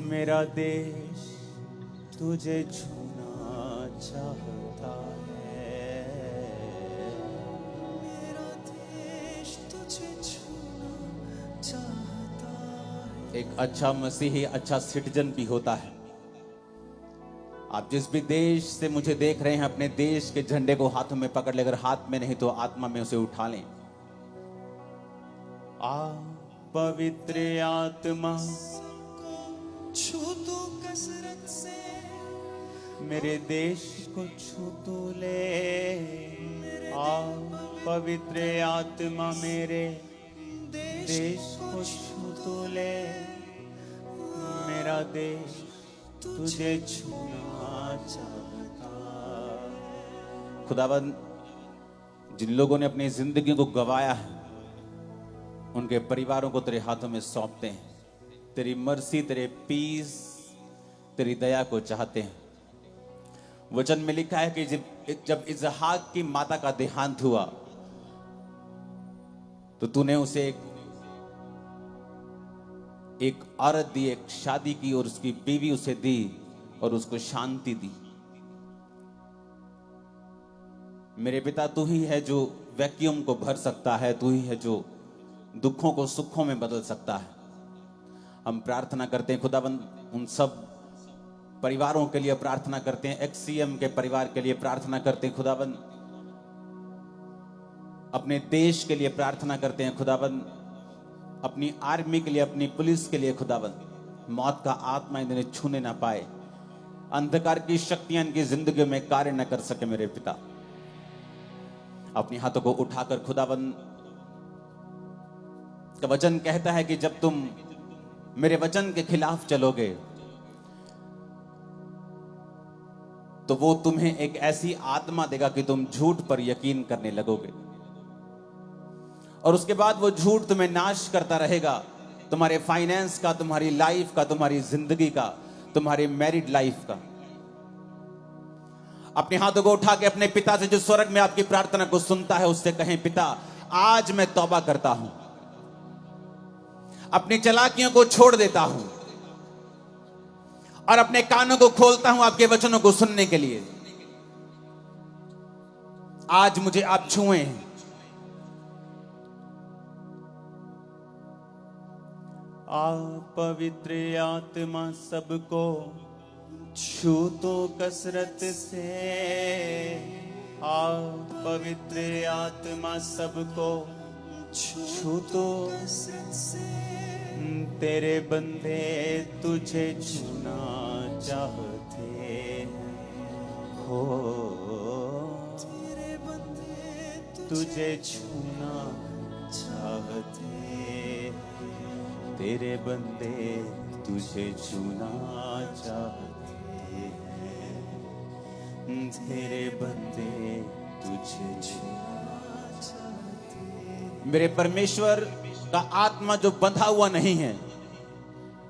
मेरा देश तुझे छूना चाहता है, मेरा देश तुझे छूना चाहता है। एक अच्छा मसीही अच्छा सिटीजन भी होता है। आप जिस भी देश से मुझे देख रहे हैं, अपने देश के झंडे को हाथों में पकड़ ले, अगर हाथ में नहीं तो आत्मा में उसे उठा लें। पवित्र आत्मा छू तू कसरत से, मेरे देश को छू तू ले। पवित्र आत्मा मेरे देश को छू तू ले। मेरा देश तुझे छूना चाहता। खुदावंद, जिन लोगों ने अपनी जिंदगी को गंवाया है, उनके परिवारों को तेरे हाथों में सौंपते हैं। तेरी मर्सी, तेरे पीस, तेरी दया को चाहते हैं। वचन में लिखा है कि जब इसहाक की माता का देहांत हुआ तो तूने उसे एक औरत दी, एक शादी की और उसकी बीवी उसे दी और उसको शांति दी। मेरे पिता, तू ही है जो वैक्यूम को भर सकता है, तू ही है जो दुखों को सुखों में बदल सकता है। हम प्रार्थना करते हैं खुदाबंद, उन सब परिवारों के लिए प्रार्थना करते हैं, एक्ससीएम के परिवार के लिए प्रार्थना करते हैं खुदाबंद, अपने देश के लिए प्रार्थना करते हैं खुदाबंद, अपनी आर्मी के लिए, अपनी पुलिस के लिए खुदाबंद। मौत का आत्मा इन्हें छूने ना पाए, अंधकार की शक्तियां इनकी जिंदगी में कार्य न कर सके। मेरे पिता, अपने हाथों को उठाकर खुदाबंद, का वचन कहता है कि जब तुम मेरे वचन के खिलाफ चलोगे तो वो तुम्हें एक ऐसी आत्मा देगा कि तुम झूठ पर यकीन करने लगोगे, और उसके बाद वो झूठ तुम्हें नाश करता रहेगा, तुम्हारे फाइनेंस का, तुम्हारी लाइफ का, तुम्हारी जिंदगी का, तुम्हारी मैरिड लाइफ का। अपने हाथों को उठा के अपने पिता से, जो स्वर्ग में आपकी प्रार्थना को सुनता है, उससे कहें, पिता आज मैं तौबा करता हूं, अपनी चालाकियों को छोड़ देता हूं और अपने कानों को खोलता हूं आपके वचनों को सुनने के लिए। आज मुझे आप छुएं। पवित्र आत्मा सबको छू तो कसरत से। पवित्र आत्मा सबको छू तो कसरत से, तेरे बंदे तुझे छूना चाहते हो, तेरे बंदे तुझे छूना चाहते, तेरे बंदे तुझे छूना चाहते हैं, तेरे बंदे तुझे छूना चाहते हैं। मेरे परमेश्वर का आत्मा जो बंधा हुआ नहीं है,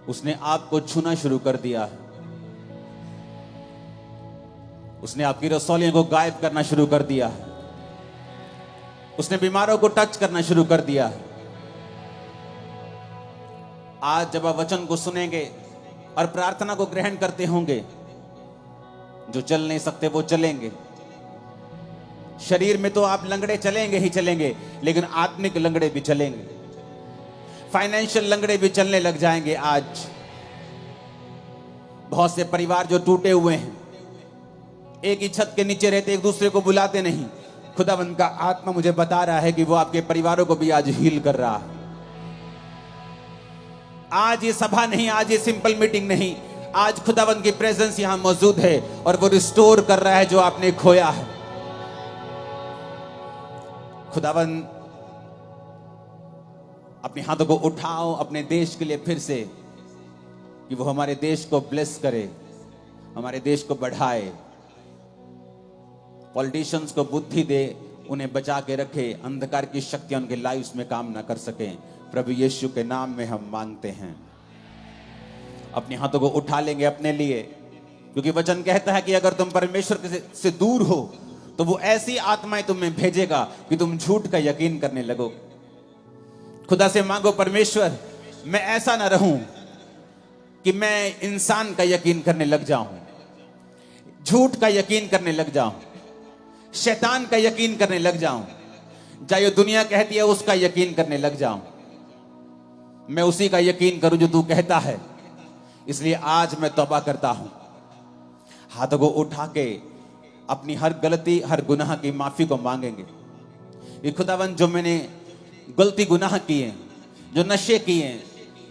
उसने आपको छूना शुरू कर दिया है। उसने आपकी रसौलियों को गायब करना शुरू कर दिया है। उसने बीमारों को टच करना शुरू कर दिया है। आज जब आप वचन को सुनेंगे और प्रार्थना को ग्रहण करते होंगे, जो चल नहीं सकते वो चलेंगे। शरीर में तो आप लंगड़े चलेंगे ही चलेंगे, लेकिन आत्मिक लंगड़े भी चलेंगे, फाइनेंशियल लंगड़े भी चलने लग जाएंगे। आज बहुत से परिवार जो टूटे हुए हैं, एक ही छत के नीचे रहते, एक दूसरे को बुलाते नहीं। खुदावंद का आत्मा मुझे बता रहा है कि वो आपके परिवारों को भी आज हील कर रहा है। आज ये सभा नहीं, आज ये सिंपल मीटिंग नहीं, आज खुदावंद की प्रेजेंस यहां मौजूद है और वो रिस्टोर कर रहा है जो आपने खोया है। खुदावंद, अपने हाथों को उठाओ अपने देश के लिए फिर से, कि वो हमारे देश को ब्लेस करे, हमारे देश को बढ़ाए, पॉलिटिशियंस को बुद्धि दे, उन्हें बचा के रखे, अंधकार की शक्तियां उनके लाइफ्स में काम ना कर सकें। प्रभु यीशु के नाम में हम मांगते हैं। अपने हाथों को उठा लेंगे अपने लिए, क्योंकि वचन कहता है कि अगर तुम परमेश्वर से दूर हो तो वो ऐसी आत्माएं तुम्हें भेजेगा कि तुम झूठ का यकीन करने लगो। खुदा से मांगो, परमेश्वर मैं ऐसा ना रहूं कि मैं इंसान का यकीन करने लग जाऊं, झूठ का यकीन करने लग जाऊं, शैतान का यकीन करने लग जाऊं, जो दुनिया कहती है उसका यकीन करने लग जाऊं। मैं उसी का यकीन करूं जो तू कहता है। इसलिए आज मैं तौबा करता हूं। हाथों को उठा के अपनी हर गलती, हर गुनाह की माफी को मांगेंगे। ये खुदावंद, जो मैंने गलती गुनाह किए, जो नशे किए,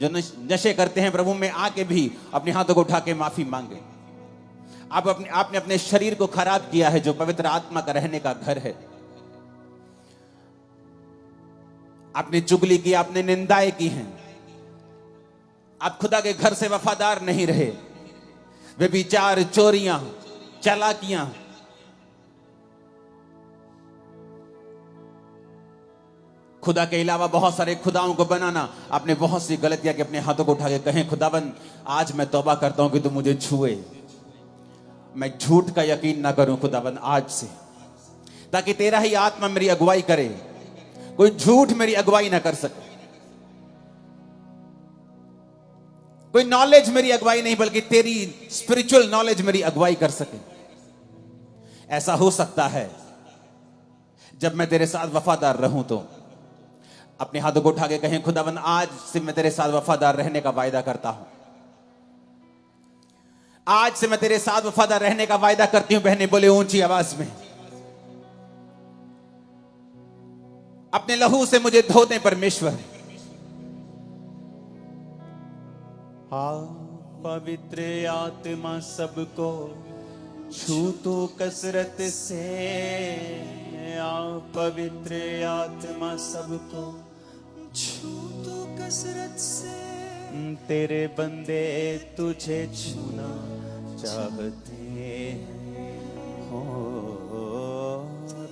जो नशे करते हैं प्रभु, में आके भी अपने हाथों को उठा के माफी मांगे। आपने अपने शरीर को खराब किया है जो पवित्र आत्मा का रहने का घर है। आपने चुगली की, आपने निंदाएं की हैं। आप खुदा के घर से वफादार नहीं रहे। व्यभिचार, चोरियां, चालाकियां, खुदा के अलावा बहुत सारे खुदाओं को बनाना, आपने बहुत सी गलतियां की। अपने हाथों को उठा के कहें, खुदावन आज मैं तौबा करता हूं कि तू मुझे छुए। मैं झूठ का यकीन ना करूं खुदावन आज से, ताकि तेरा ही आत्मा मेरी अगुवाई करे। कोई झूठ मेरी अगुवाई ना कर सके, कोई नॉलेज मेरी अगुवाई नहीं, बल्कि तेरी स्पिरिचुअल नॉलेज मेरी अगुवाई कर सके। ऐसा हो सकता है जब मैं तेरे साथ वफादार रहूं। तो अपने हाथों को उठा के कहें, खुदावन आज से मैं तेरे साथ वफादार रहने का वायदा करता हूं। आज से मैं तेरे साथ वफादार रहने का वायदा करती हूं। बहनें बोले ऊंची आवाज में, अपने लहू से मुझे धो दे परमेश्वर। पवित्र आत्मा सबको छू तो कसरत से, पवित्र आत्मा सबको छू तो कसरत से। तेरे बंदे तुझे छूना चाहते हो,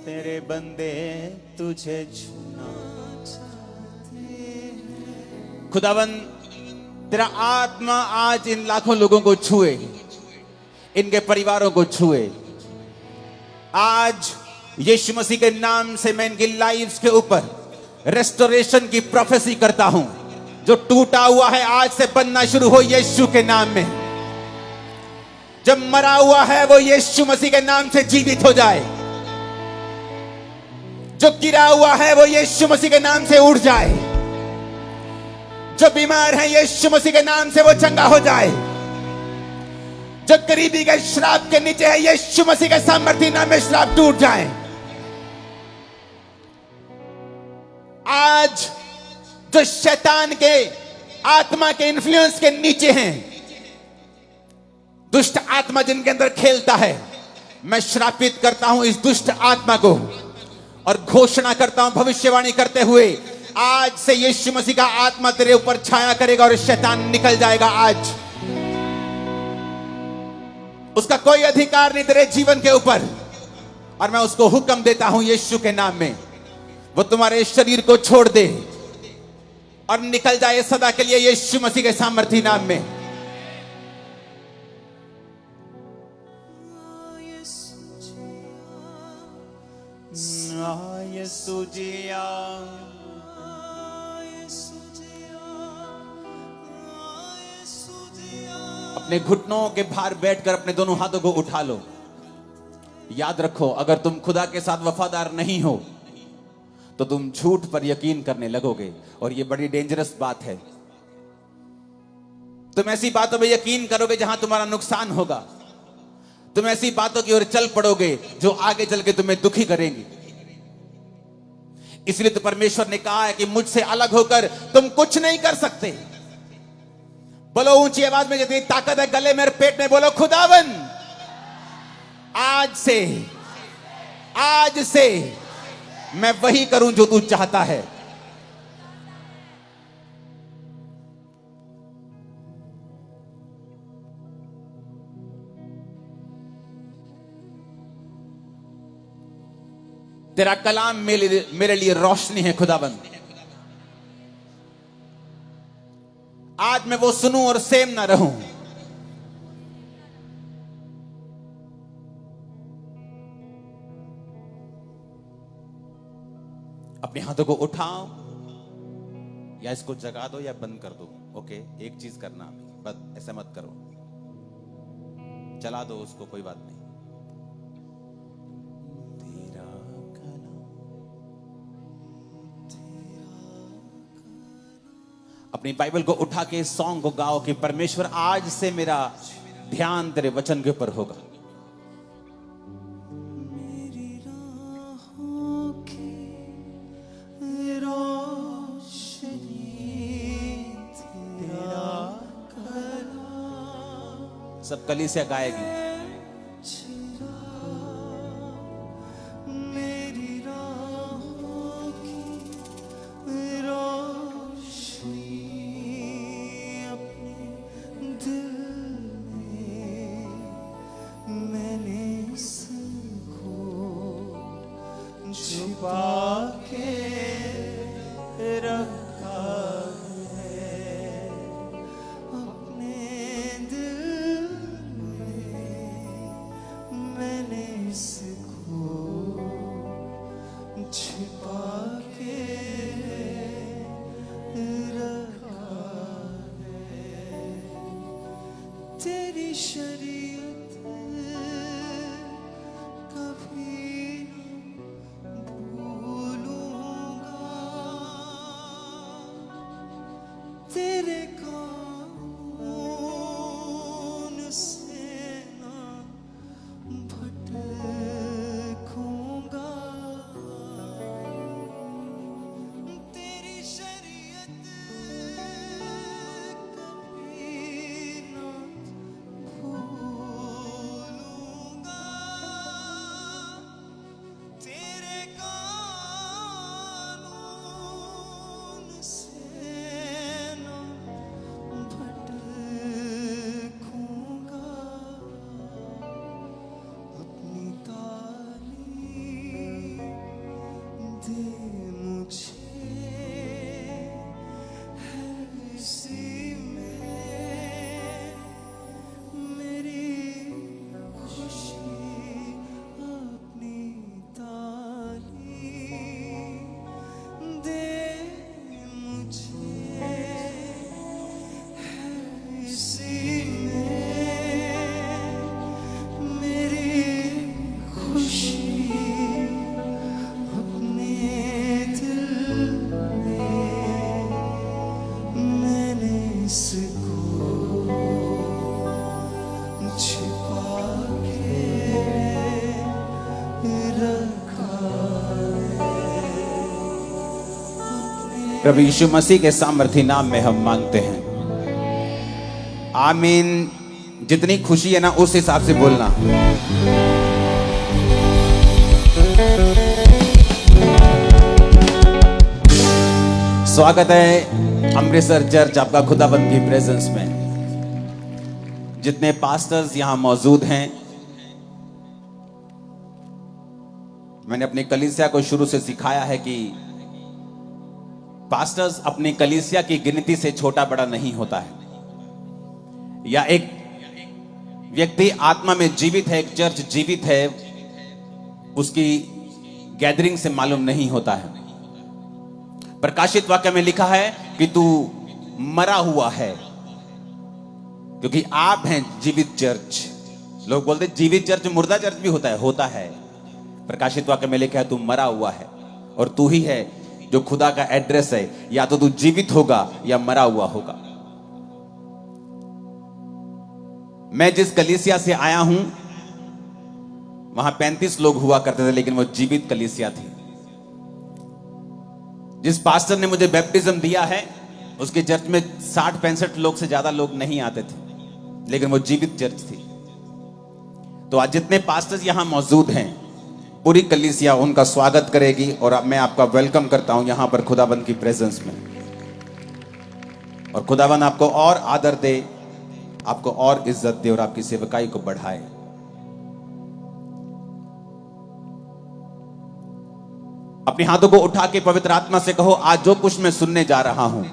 तेरे बंदे तुझे छूना चाहते हैं। खुदावन, तेरा आत्मा आज इन लाखों लोगों को छुए, इनके परिवारों को छुए। आज यीशु मसीह के नाम से मैं इनकी लाइफ्स के ऊपर रेस्टोरेशन की प्रोफेसी करता हूं। जो टूटा हुआ है आज से बनना शुरू हो यीशु के नाम में। जब मरा हुआ है वो यीशु मसीह के नाम से जीवित हो जाए। जो गिरा हुआ है वो यीशु मसीह के नाम से उठ जाए। जो बीमार है यीशु मसीह के नाम से वो चंगा हो जाए। जो गरीबी के श्राप के नीचे है यीशु मसीह के सामर्थ्य नाम में श्राप टूट जाए। आज जो शैतान के आत्मा के इन्फ्लुएंस के नीचे हैं, दुष्ट आत्मा जिनके अंदर खेलता है, मैं श्रापित करता हूं इस दुष्ट आत्मा को और घोषणा करता हूं भविष्यवाणी करते हुए, आज से यीशु मसीह का आत्मा तेरे ऊपर छाया करेगा और शैतान निकल जाएगा। आज उसका कोई अधिकार नहीं तेरे जीवन के ऊपर। और मैं उसको हुक्म देता हूं यीशु के नाम में, वो तुम्हारे शरीर को छोड़ दे और निकल जाए सदा के लिए यीशु मसीह के सामर्थ्य नाम में। यीशु जिया, अपने घुटनों के भार बैठकर अपने दोनों हाथों को उठा लो। याद रखो, अगर तुम खुदा के साथ वफादार नहीं हो तो तुम झूठ पर यकीन करने लगोगे, और यह बड़ी डेंजरस बात है। तुम ऐसी बातों पर यकीन करोगे जहां तुम्हारा नुकसान होगा। तुम ऐसी बातों की ओर चल पड़ोगे जो आगे चल के तुम्हें दुखी करेंगी। इसलिए तो परमेश्वर ने कहा है कि मुझसे अलग होकर तुम कुछ नहीं कर सकते। बोलो ऊंची आवाज में, जितनी ताकत है गले में और पेट में, बोलो खुदावन आज से मैं वही करूं जो तू चाहता है। तेरा कलाम मेरे लिए रोशनी है खुदाबंद। आज मैं वो सुनूं और सेम ना रहूं। अपने हाथों को उठाओ, या इसको जगा दो या बंद कर दो। ओके, एक चीज करना अभी। बस ऐसा मत करो, चला दो उसको, कोई बात नहीं। तेरा कलाम, अपनी बाइबल को उठा के इस सॉन्ग को गाओ कि परमेश्वर आज से मेरा ध्यान तेरे वचन के ऊपर होगा। मेरी राहों की रोशनी तेरा कलाम, सब कलीसिया गाएगी। मेरी राहों की रोशनी अपने दिल में मैंने इसको छुपा के रखा है, अपने दिल में मैंने इसको छिपा के रखा है। तेरी शरीयत कभी न भूलूंगा, तेरे कानून से ना भटकूंगा। तेरी शरीयत कभी ना भूलूंगा, तेरे कानून से ना भटकूंगा। अपनी तालीम दे मुझे, है इसी में मेरी खुशी। अपनी तालीम दे मुझे, है इसी में मेरी खुशी। अपने दिल में मैंने इसको छिपा के रखा है। प्रभु यीशु मसीह के सामर्थी नाम में हम मांगते हैं, आमीन। जितनी खुशी है ना उस हिसाब से बोलना। स्वागत है अमृतसर चर्च आपका खुदाबंद की प्रेजेंस में। जितने पास्टर्स यहां मौजूद हैं, मैंने अपनी कलीसिया को शुरू से सिखाया है कि पास्टर्स अपनी कलीसिया की गिनती से छोटा बड़ा नहीं होता है, या एक व्यक्ति आत्मा में जीवित है, एक चर्च जीवित है, उसकी गैदरिंग से मालूम नहीं होता है। प्रकाशित वाक्य में लिखा है कि तू मरा हुआ है, क्योंकि आप हैं जीवित चर्च। लोग बोलते जीवित चर्च, मुर्दा चर्च भी होता है। प्रकाशित वाक्य में लिखा है तू मरा हुआ है, और तू ही है जो खुदा का एड्रेस है। या तो तू जीवित होगा या मरा हुआ होगा। मैं जिस कलीसिया से आया हूं वहां 35 लोग हुआ करते थे, लेकिन वो जीवित कलीसिया थी। जिस पास्टर ने मुझे बैप्टिज्म दिया है उसके चर्च में 60-65 लोग से ज्यादा लोग नहीं आते थे, लेकिन वो जीवित चर्च थी। तो आज जितने पास्टर्स यहां मौजूद हैं, पूरी कलीसिया उनका स्वागत करेगी, और मैं आपका वेलकम करता हूं यहां पर खुदाबंद की प्रेजेंस में। और खुदाबंद आपको और आदर दे, आपको और इज्जत दे, और आपकी सेवकाई को बढ़ाए। अपने हाथों को उठा के पवित्र आत्मा से कहो, आज जो कुछ मैं सुनने जा रहा हूं,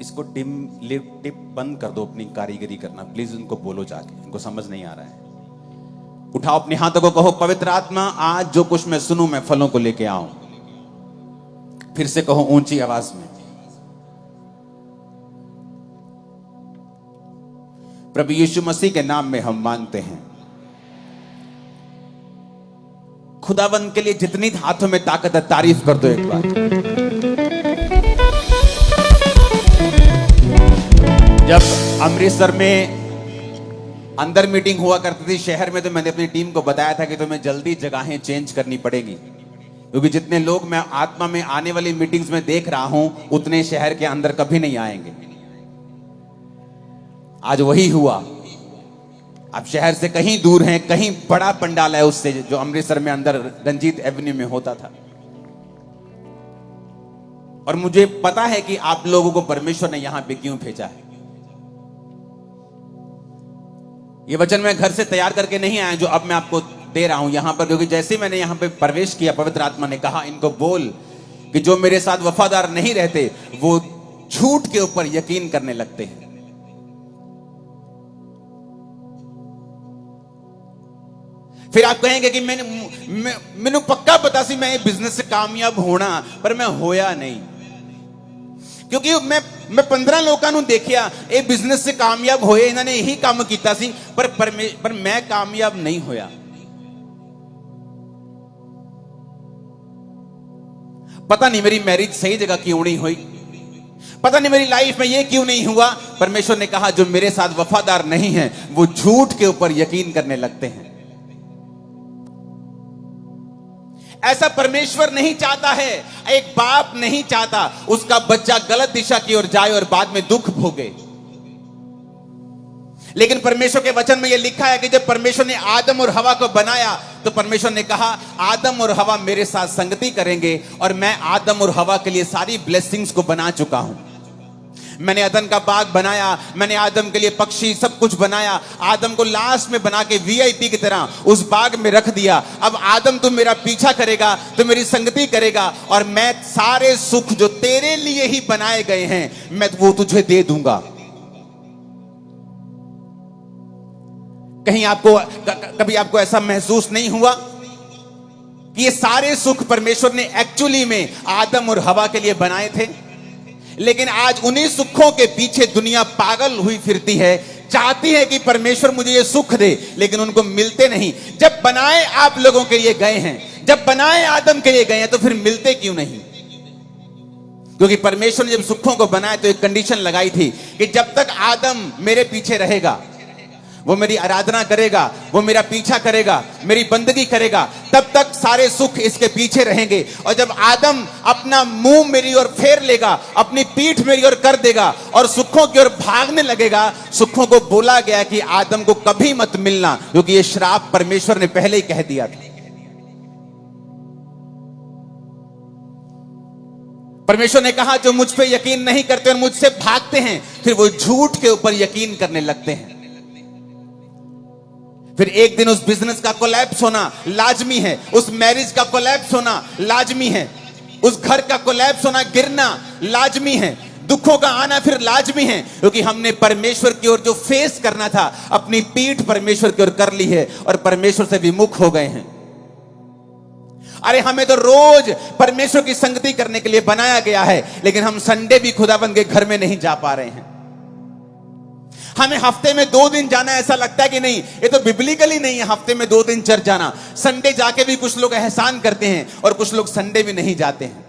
इसको टिप बंद कर दो। अपनी कारीगरी करना प्लीज, उनको बोलो जाके, इनको समझ नहीं आ रहा है। उठाओ अपने हाथों को, कहो पवित्र आत्मा आज जो कुछ मैं सुनूं मैं फलों को लेके आऊं। फिर से कहो ऊंची आवाज में, प्रभु यीशु मसीह के नाम में हम मांगते हैं। खुदावंद के लिए जितनी हाथों में ताकत है, तारीफ कर दो एक बार। जब अमृतसर में अंदर मीटिंग हुआ करती थी शहर में, तो मैंने अपनी टीम को बताया था कि तुम्हें जल्दी जगहें चेंज करनी पड़ेगी, क्योंकि जितने लोग मैं आत्मा में आने वाली मीटिंग्स में देख रहा हूं उतने शहर के अंदर कभी नहीं आएंगे। आज वही हुआ। आप शहर से कहीं दूर हैं, कहीं बड़ा पंडाल है उससे जो अमृतसर में अंदर रंजीत एवेन्यू में होता था। और मुझे पता है कि आप लोगों को परमेश्वर ने यहां पे क्यों भेजा है। ये वचन मैं घर से तैयार करके नहीं आया जो अब मैं आपको दे रहा हूं यहां पर, क्योंकि जैसे मैंने यहां पे प्रवेश किया, पवित्र आत्मा ने कहा इनको बोल कि जो मेरे साथ वफादार नहीं रहते वो झूठ के ऊपर यकीन करने लगते हैं। फिर आप कहेंगे कि मैंने पक्का पता सी मैं बिजनेस से कामयाब होना, पर मैं होया नहीं, क्योंकि मैं 15 लोगों को देखिया ये बिजनेस से कामयाब होए, इन्होंने यही काम किया सी, पर मैं कामयाब नहीं होया। पता नहीं मेरी मैरिज सही जगह क्यों नहीं हुई, पता नहीं मेरी लाइफ में ये क्यों नहीं हुआ। परमेश्वर ने कहा जो मेरे साथ वफादार नहीं है वो झूठ के ऊपर यकीन करने लगते हैं। ऐसा परमेश्वर नहीं चाहता है। एक बाप नहीं चाहता उसका बच्चा गलत दिशा की ओर जाए और बाद में दुख भोगे। लेकिन परमेश्वर के वचन में यह लिखा है कि जब परमेश्वर ने आदम और हवा को बनाया तो परमेश्वर ने कहा आदम और हवा मेरे साथ संगति करेंगे, और मैं आदम और हवा के लिए सारी ब्लेसिंग्स को बना चुका हूं। मैंने अदन का बाग बनाया, मैंने आदम के लिए पक्षी सब कुछ बनाया, आदम को लास्ट में बना के वीआईपी की तरह उस बाग में रख दिया। अब आदम तू मेरा पीछा करेगा, तो मेरी संगति करेगा, और मैं सारे सुख जो तेरे लिए ही बनाए गए हैं मैं वो तुझे दे दूंगा। कहीं कभी आपको ऐसा महसूस नहीं हुआ कि ये सारे सुख परमेश्वर ने एक्चुअली में आदम और हवा के लिए बनाए थे? लेकिन आज उन्हीं सुखों के पीछे दुनिया पागल हुई फिरती है, चाहती है कि परमेश्वर मुझे ये सुख दे, लेकिन उनको मिलते नहीं। जब बनाए आप लोगों के लिए गए हैं, जब बनाए आदम के लिए गए हैं, तो फिर मिलते क्यों नहीं? क्योंकि परमेश्वर ने जब सुखों को बनाया तो एक कंडीशन लगाई थी कि जब तक आदम मेरे पीछे रहेगा, वो मेरी आराधना करेगा, वो मेरा पीछा करेगा, मेरी बंदगी करेगा, तब तक सारे सुख इसके पीछे रहेंगे। और जब आदम अपना मुंह मेरी ओर फेर लेगा, अपनी पीठ मेरी ओर कर देगा और सुखों की ओर भागने लगेगा, सुखों को बोला गया कि आदम को कभी मत मिलना, क्योंकि ये श्राप परमेश्वर ने पहले ही कह दिया था। परमेश्वर ने कहा जो मुझ पे यकीन नहीं करते और मुझसे भागते हैं, फिर वो झूठ के ऊपर यकीन करने लगते हैं। फिर एक दिन उस बिजनेस का कोलैप्स होना लाजमी है, उस मैरिज का कोलैप्स होना लाजमी है, उस घर का कोलैप्स होना, गिरना लाजमी है, दुखों का आना फिर लाजमी है, क्योंकि हमने परमेश्वर की ओर जो फेस करना था अपनी पीठ परमेश्वर की ओर कर ली है और परमेश्वर से विमुख हो गए हैं। अरे हमें तो रोज परमेश्वर की संगति करने के लिए बनाया गया है, लेकिन हम संडे भी खुदावंद के घर में नहीं जा पा रहे हैं। हमें हफ्ते में 2 दिन जाना ऐसा लगता है कि नहीं, ये तो बिब्लिकली नहीं है हफ्ते में 2 दिन चर्च जाना। संडे जाके भी कुछ लोग एहसान करते हैं और कुछ लोग संडे भी नहीं जाते हैं।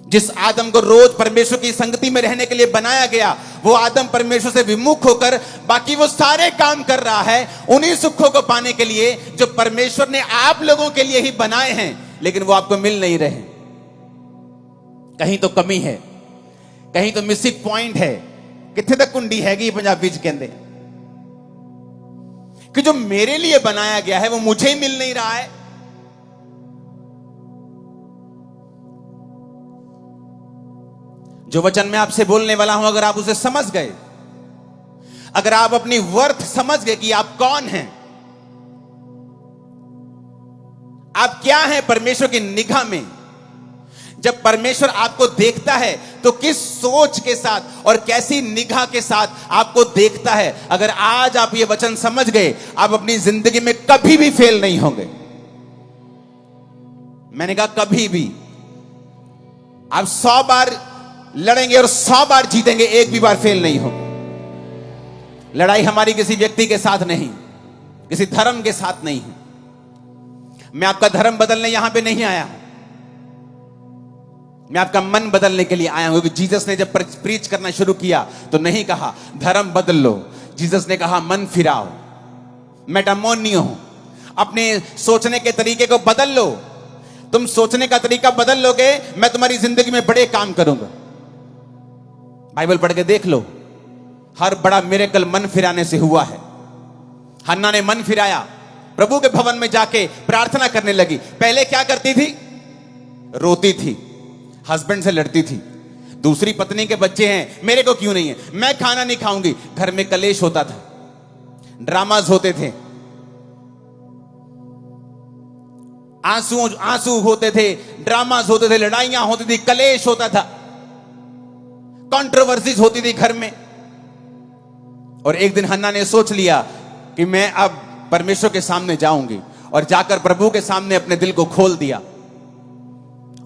जिस आदम को रोज परमेश्वर की संगति में रहने के लिए बनाया गया, वो आदम परमेश्वर से विमुख होकर बाकी वो सारे काम कर रहा है उन्हीं सुखों को पाने के लिए जो परमेश्वर ने आप लोगों के लिए ही बनाए हैं, लेकिन वो आपको मिल नहीं रहे। कहीं तो कमी है, कहीं तो मिसिंग पॉइंट है। किथे तक कुंडी हैगी पंजाबी च कहंदे कि जो मेरे लिए बनाया गया है वो मुझे ही मिल नहीं रहा है। जो वचन मैं आपसे बोलने वाला हूं, अगर आप उसे समझ गए, अगर आप अपनी वर्थ समझ गए कि आप कौन हैं, आप क्या हैं परमेश्वर की निगाह में, जब परमेश्वर आपको देखता है तो किस सोच के साथ और कैसी निगाह के साथ आपको देखता है, अगर आज आप ये वचन समझ गए, आप अपनी जिंदगी में कभी भी फेल नहीं होंगे। मैंने कहा कभी भी। आप 100 बार लड़ेंगे और 100 बार जीतेंगे, एक भी बार फेल नहीं होंगे। लड़ाई हमारी किसी व्यक्ति के साथ नहीं, किसी धर्म के साथ नहीं है। मैं आपका धर्म बदलने यहां पे नहीं आया हूं, मैं आपका मन बदलने के लिए आया हूं। क्योंकि जीसस ने जब प्रीच करना शुरू किया तो नहीं कहा धर्म बदल लो, जीसस ने कहा मन फिराओ, मेटामोनियो, अपने सोचने के तरीके को बदल लो। तुम सोचने का तरीका बदल लोगे, मैं तुम्हारी जिंदगी में बड़े काम करूंगा। बाइबल पढ़ के देख लो, हर बड़ा मिरेकल मन फिराने से हुआ है। हन्ना ने मन फिराया, प्रभु के भवन में जाके प्रार्थना करने लगी। पहले क्या करती थी? रोती थी, हस्बैंड से लड़ती थी, दूसरी पत्नी के बच्चे हैं, मेरे को क्यों नहीं है, मैं खाना नहीं खाऊंगी। घर में कलेश होता था, ड्रामाज होते थे, आंसू होते थे, ड्रामाज होते थे, लड़ाइयां होती थी, कलेश होता था, कंट्रोवर्सीज होती थी घर में। और एक दिन हन्ना ने सोच लिया कि मैं अब परमेश्वर के सामने जाऊंगी, और जाकर प्रभु के सामने अपने दिल को खोल दिया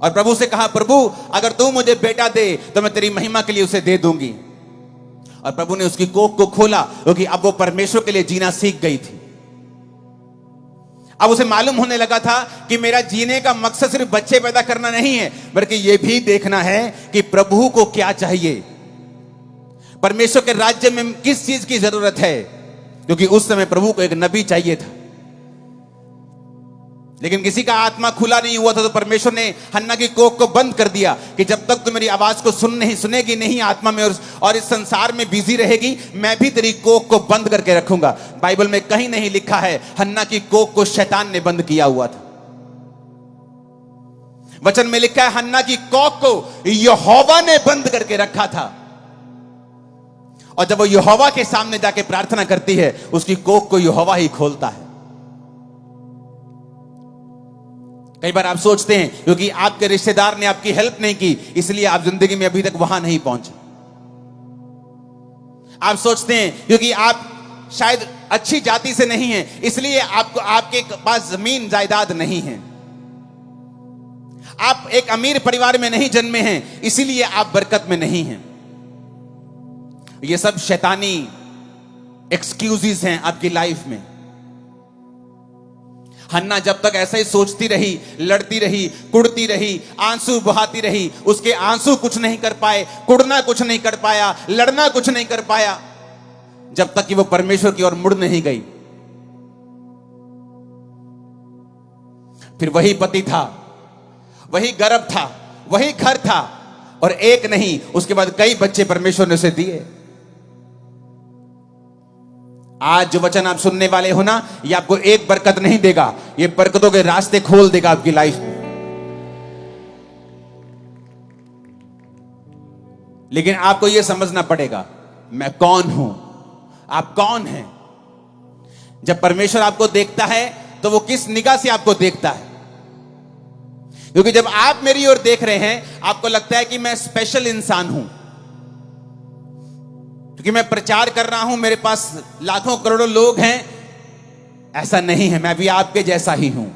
और प्रभु से कहा, प्रभु अगर तू मुझे बेटा दे तो मैं तेरी महिमा के लिए उसे दे दूंगी। और प्रभु ने उसकी कोख को खोला, क्योंकि अब वो परमेश्वर के लिए जीना सीख गई थी। अब उसे मालूम होने लगा था कि मेरा जीने का मकसद सिर्फ बच्चे पैदा करना नहीं है, बल्कि यह भी देखना है कि प्रभु को क्या चाहिए, परमेश्वर के राज्य में किस चीज की जरूरत है। क्योंकि उस समय प्रभु को एक नबी चाहिए था, लेकिन किसी का आत्मा खुला नहीं हुआ था। तो परमेश्वर ने हन्ना की कोख को बंद कर दिया कि जब तक तू मेरी आवाज को सुनेगी नहीं आत्मा में, और इस संसार में बिजी रहेगी, मैं भी तेरी कोख को बंद करके रखूंगा। बाइबल में कहीं नहीं लिखा है हन्ना की कोख को शैतान ने बंद किया हुआ था। वचन में लिखा है हन्ना की कोख को यहोवा ने बंद करके रखा था। और जब वो यहोवा के सामने जाके प्रार्थना करती है, उसकी कोख को यहोवा ही खोलता है। कई बार आप सोचते हैं क्योंकि आपके रिश्तेदार ने आपकी हेल्प नहीं की, इसलिए आप जिंदगी में अभी तक वहां नहीं पहुंचे। आप सोचते हैं क्योंकि आप शायद अच्छी जाति से नहीं हैं, इसलिए आपके पास जमीन जायदाद नहीं है। आप एक अमीर परिवार में नहीं जन्मे हैं, इसीलिए आप बरकत में नहीं हैं। ये सब शैतानी एक्सक्यूजेस हैं आपकी लाइफ में। हन्ना जब तक ऐसा ही सोचती रही, लड़ती रही, कुड़ती रही, आंसू बहाती रही, उसके आंसू कुछ नहीं कर पाए, कुड़ना कुछ नहीं कर पाया, लड़ना कुछ नहीं कर पाया, जब तक कि वो परमेश्वर की ओर मुड़ नहीं गई। फिर वही पति था, वही गर्भ था, वही घर था, और एक नहीं, उसके बाद कई बच्चे परमेश्वर ने उसे दिए। आज जो वचन आप सुनने वाले हो ना, ये आपको एक बरकत नहीं देगा, ये बरकतों के रास्ते खोल देगा आपकी लाइफ में। लेकिन आपको यह समझना पड़ेगा, मैं कौन हूं, आप कौन हैं। जब परमेश्वर आपको देखता है तो वो किस निगाह से आपको देखता है। क्योंकि जब आप मेरी ओर देख रहे हैं, आपको लगता है कि मैं स्पेशल इंसान हूं, क्योंकि मैं प्रचार कर रहा हूं, मेरे पास लाखों करोड़ों लोग हैं। ऐसा नहीं है, मैं भी आपके जैसा ही हूं,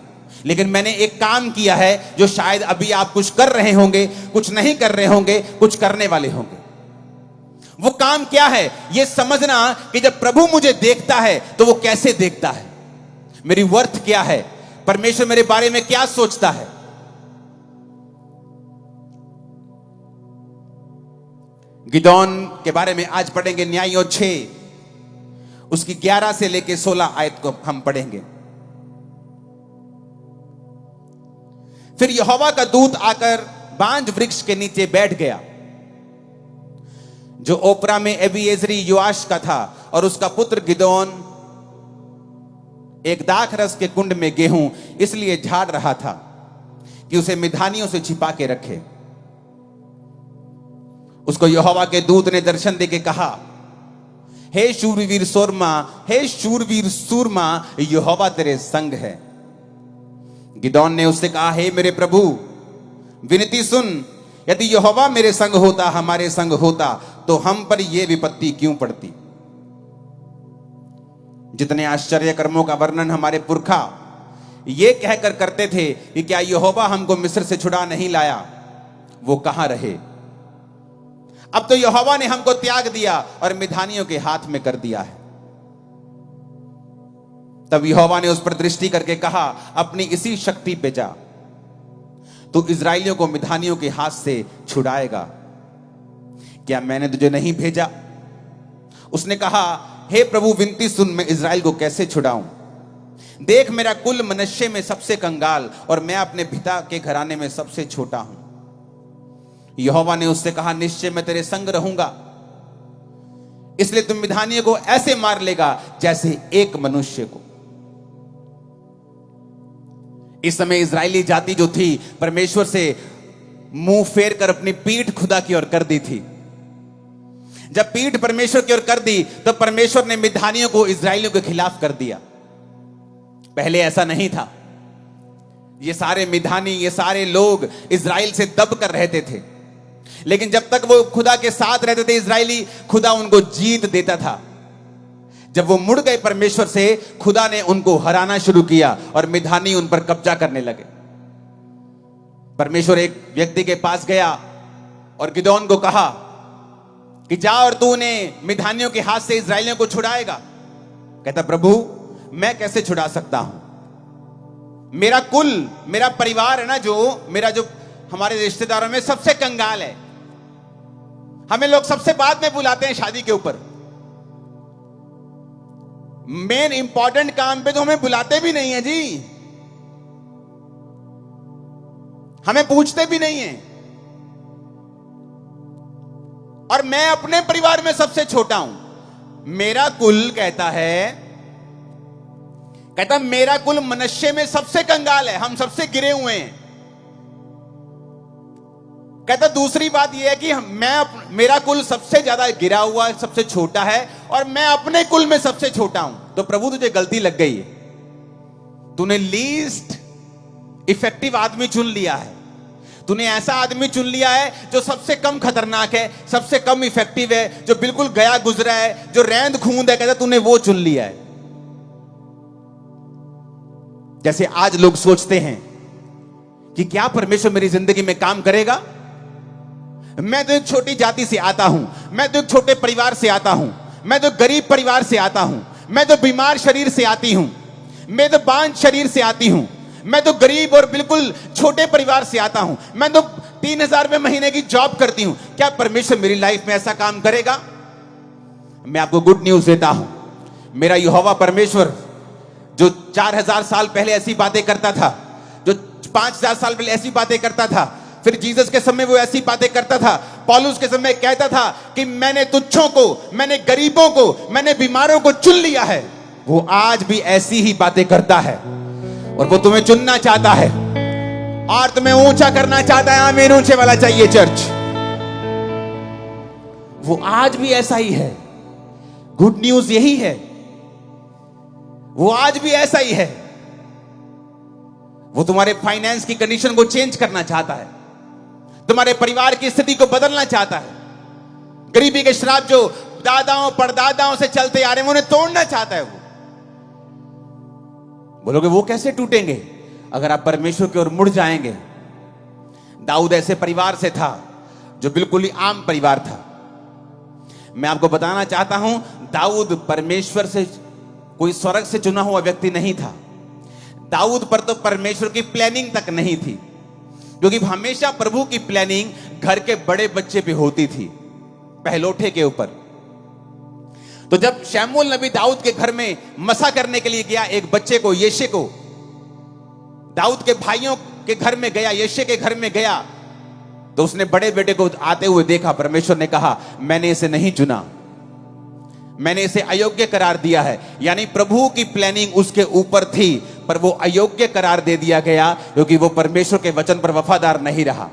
लेकिन मैंने एक काम किया है जो शायद अभी आप कुछ कर रहे होंगे, कुछ नहीं कर रहे होंगे, कुछ करने वाले होंगे। वो काम क्या है, यह समझना कि जब प्रभु मुझे देखता है तो वो कैसे देखता है, मेरी वर्थ क्या है, परमेश्वर मेरे बारे में क्या सोचता है। गिदोन के बारे में आज पढ़ेंगे, न्यायियों 6 उसकी 11 से लेकर 16 आयत को हम पढ़ेंगे। फिर यहोवा का दूत आकर बांज वृक्ष के नीचे बैठ गया, जो ओपरा में एबीएजरी योआश का था, और उसका पुत्र गिदोन एक दाख रस के कुंड में गेहूं इसलिए झाड़ रहा था कि उसे मिधानियों से छिपा के रखे। उसको यहोवा के दूत ने दर्शन देके कहा, हे शूरवीर सूरमा, हे शूरवीर सूरमा, यहोवा तेरे संग है। गिदोन ने उससे कहा, हे मेरे प्रभु, विनती सुन, यदि यहोवा मेरे संग होता, हमारे संग होता, तो हम पर यह विपत्ति क्यों पड़ती। जितने आश्चर्य कर्मों का वर्णन हमारे पुरखा ये कहकर करते थे कि क्या यहोवा हमको मिस्र से छुड़ा नहीं लाया, वो कहां रहे। अब तो यहोवा ने हमको त्याग दिया और मिधानियों के हाथ में कर दिया है। तब यहोवा ने उस पर दृष्टि करके कहा, अपनी इसी शक्ति पे जा, तू इजराइलियों को मिधानियों के हाथ से छुड़ाएगा। क्या मैंने तुझे नहीं भेजा? उसने कहा, हे प्रभु विनती सुन, मैं इजराइल को कैसे छुड़ाऊं? देख, मेरा कुल मनुष्य में सबसे कंगाल और मैं अपने पिता के घराने में सबसे छोटा हूं। यहोवा ने उससे कहा, निश्चय मैं तेरे संग रहूंगा, इसलिए तुम मिधानियों को ऐसे मार लेगा जैसे एक मनुष्य को। इस समय इजरायली जाति जो थी परमेश्वर से मुंह फेर कर अपनी पीठ खुदा की ओर कर दी थी। जब पीठ परमेश्वर की ओर कर दी तो परमेश्वर ने मिधानियों को इजरायलियों के खिलाफ कर दिया। पहले ऐसा नहीं था। ये सारे मिधानी, ये सारे लोग इजराइल से दब कर रहते थे, लेकिन जब तक वो खुदा के साथ रहते थे इजरायली, खुदा उनको जीत देता था। जब वो मुड़ गए परमेश्वर से, खुदा ने उनको हराना शुरू किया और मिधानी उन पर कब्जा करने लगे। परमेश्वर एक व्यक्ति के पास गया और गिदोन को कहा कि जा और तू उन्हें मिधानियों के हाथ से इजरायलियों को छुड़ाएगा। कहता, प्रभु मैं कैसे छुड़ा सकता हूं? मेरा कुल, मेरा परिवार है ना, जो हमारे रिश्तेदारों में सबसे कंगाल है। हमें लोग सबसे बाद में बुलाते हैं शादी के ऊपर। मेन इंपॉर्टेंट काम पे तो हमें बुलाते भी नहीं है जी, हमें पूछते भी नहीं है। और मैं अपने परिवार में सबसे छोटा हूं। मेरा कुल कहता मेरा कुल मनुष्य में सबसे कंगाल है, हम सबसे गिरे हुए हैं। कहता दूसरी बात यह है कि मेरा कुल सबसे ज्यादा गिरा हुआ है, सबसे छोटा है, और मैं अपने कुल में सबसे छोटा हूं। तो प्रभु तुझे गलती लग गई है, तूने लीस्ट इफेक्टिव आदमी चुन लिया है। तूने ऐसा आदमी चुन लिया है जो सबसे कम खतरनाक है, सबसे कम इफेक्टिव है, जो बिल्कुल गया गुजरा है, जो रैंद खूंद है। कहता तूने वो चुन लिया है। जैसे आज लोग सोचते हैं कि क्या परमेश्वर मेरी जिंदगी में काम करेगा? मैं तो एक छोटी जाति से आता हूं, मैं तो एक छोटे परिवार से आता हूं, मैं तो गरीब परिवार से आता हूं, मैं तो बीमार शरीर से आती हूं, मैं तो बांझ शरीर से आती हूं, मैं तो गरीब और बिल्कुल छोटे परिवार से आता हूं, मैं तो 3,000 रुपए महीने की जॉब करती हूं। क्या परमेश्वर मेरी लाइफ में ऐसा काम करेगा? मैं आपको गुड न्यूज देता हूं। मेरा यहोवा परमेश्वर जो 4,000 साल पहले ऐसी बातें करता था, जो 5,000 साल पहले ऐसी बातें करता था, फिर जीसस के समय वो ऐसी बातें करता था, पौलुस के समय कहता था कि मैंने तुच्छों को, मैंने गरीबों को, मैंने बीमारों को चुन लिया है, वो आज भी ऐसी ही बातें करता है। और वो तुम्हें चुनना चाहता है और तुम्हें ऊंचा करना चाहता है। आमीन, ऊंचे वाला चाहिए चर्च। वो आज भी ऐसा ही है। गुड न्यूज यही है, वो आज भी ऐसा ही है। वो तुम्हारे फाइनेंस की कंडीशन को चेंज करना चाहता है, तुम्हारे परिवार की स्थिति को बदलना चाहता है। गरीबी के श्राप जो दादाओं परदादाओं से चलते आ रहे हैं, उन्हें तोड़ना चाहता है। वो बोलोगे वो कैसे टूटेंगे? अगर आप परमेश्वर की ओर मुड़ जाएंगे। दाऊद ऐसे परिवार से था जो बिल्कुल ही आम परिवार था। मैं आपको बताना चाहता हूं, दाऊद परमेश्वर से कोई स्वर्ग से चुना हुआ व्यक्ति नहीं था। दाऊद पर तो परमेश्वर की प्लानिंग तक नहीं थी, क्योंकि हमेशा प्रभु की प्लानिंग घर के बड़े बच्चे पे होती थी, पहलोठे के ऊपर। तो जब शमूएल नबी दाऊद के घर में मसा करने के लिए गया, एक बच्चे को, यिशै को, दाऊद के भाइयों के घर में गया, यिशै के घर में गया, तो उसने बड़े बेटे को आते हुए देखा। परमेश्वर ने कहा, मैंने इसे नहीं चुना, मैंने इसे अयोग्य करार दिया है। यानी प्रभु की प्लानिंग उसके ऊपर थी, पर वो अयोग्य करार दे दिया गया, क्योंकि वो परमेश्वर के वचन पर वफादार नहीं रहा।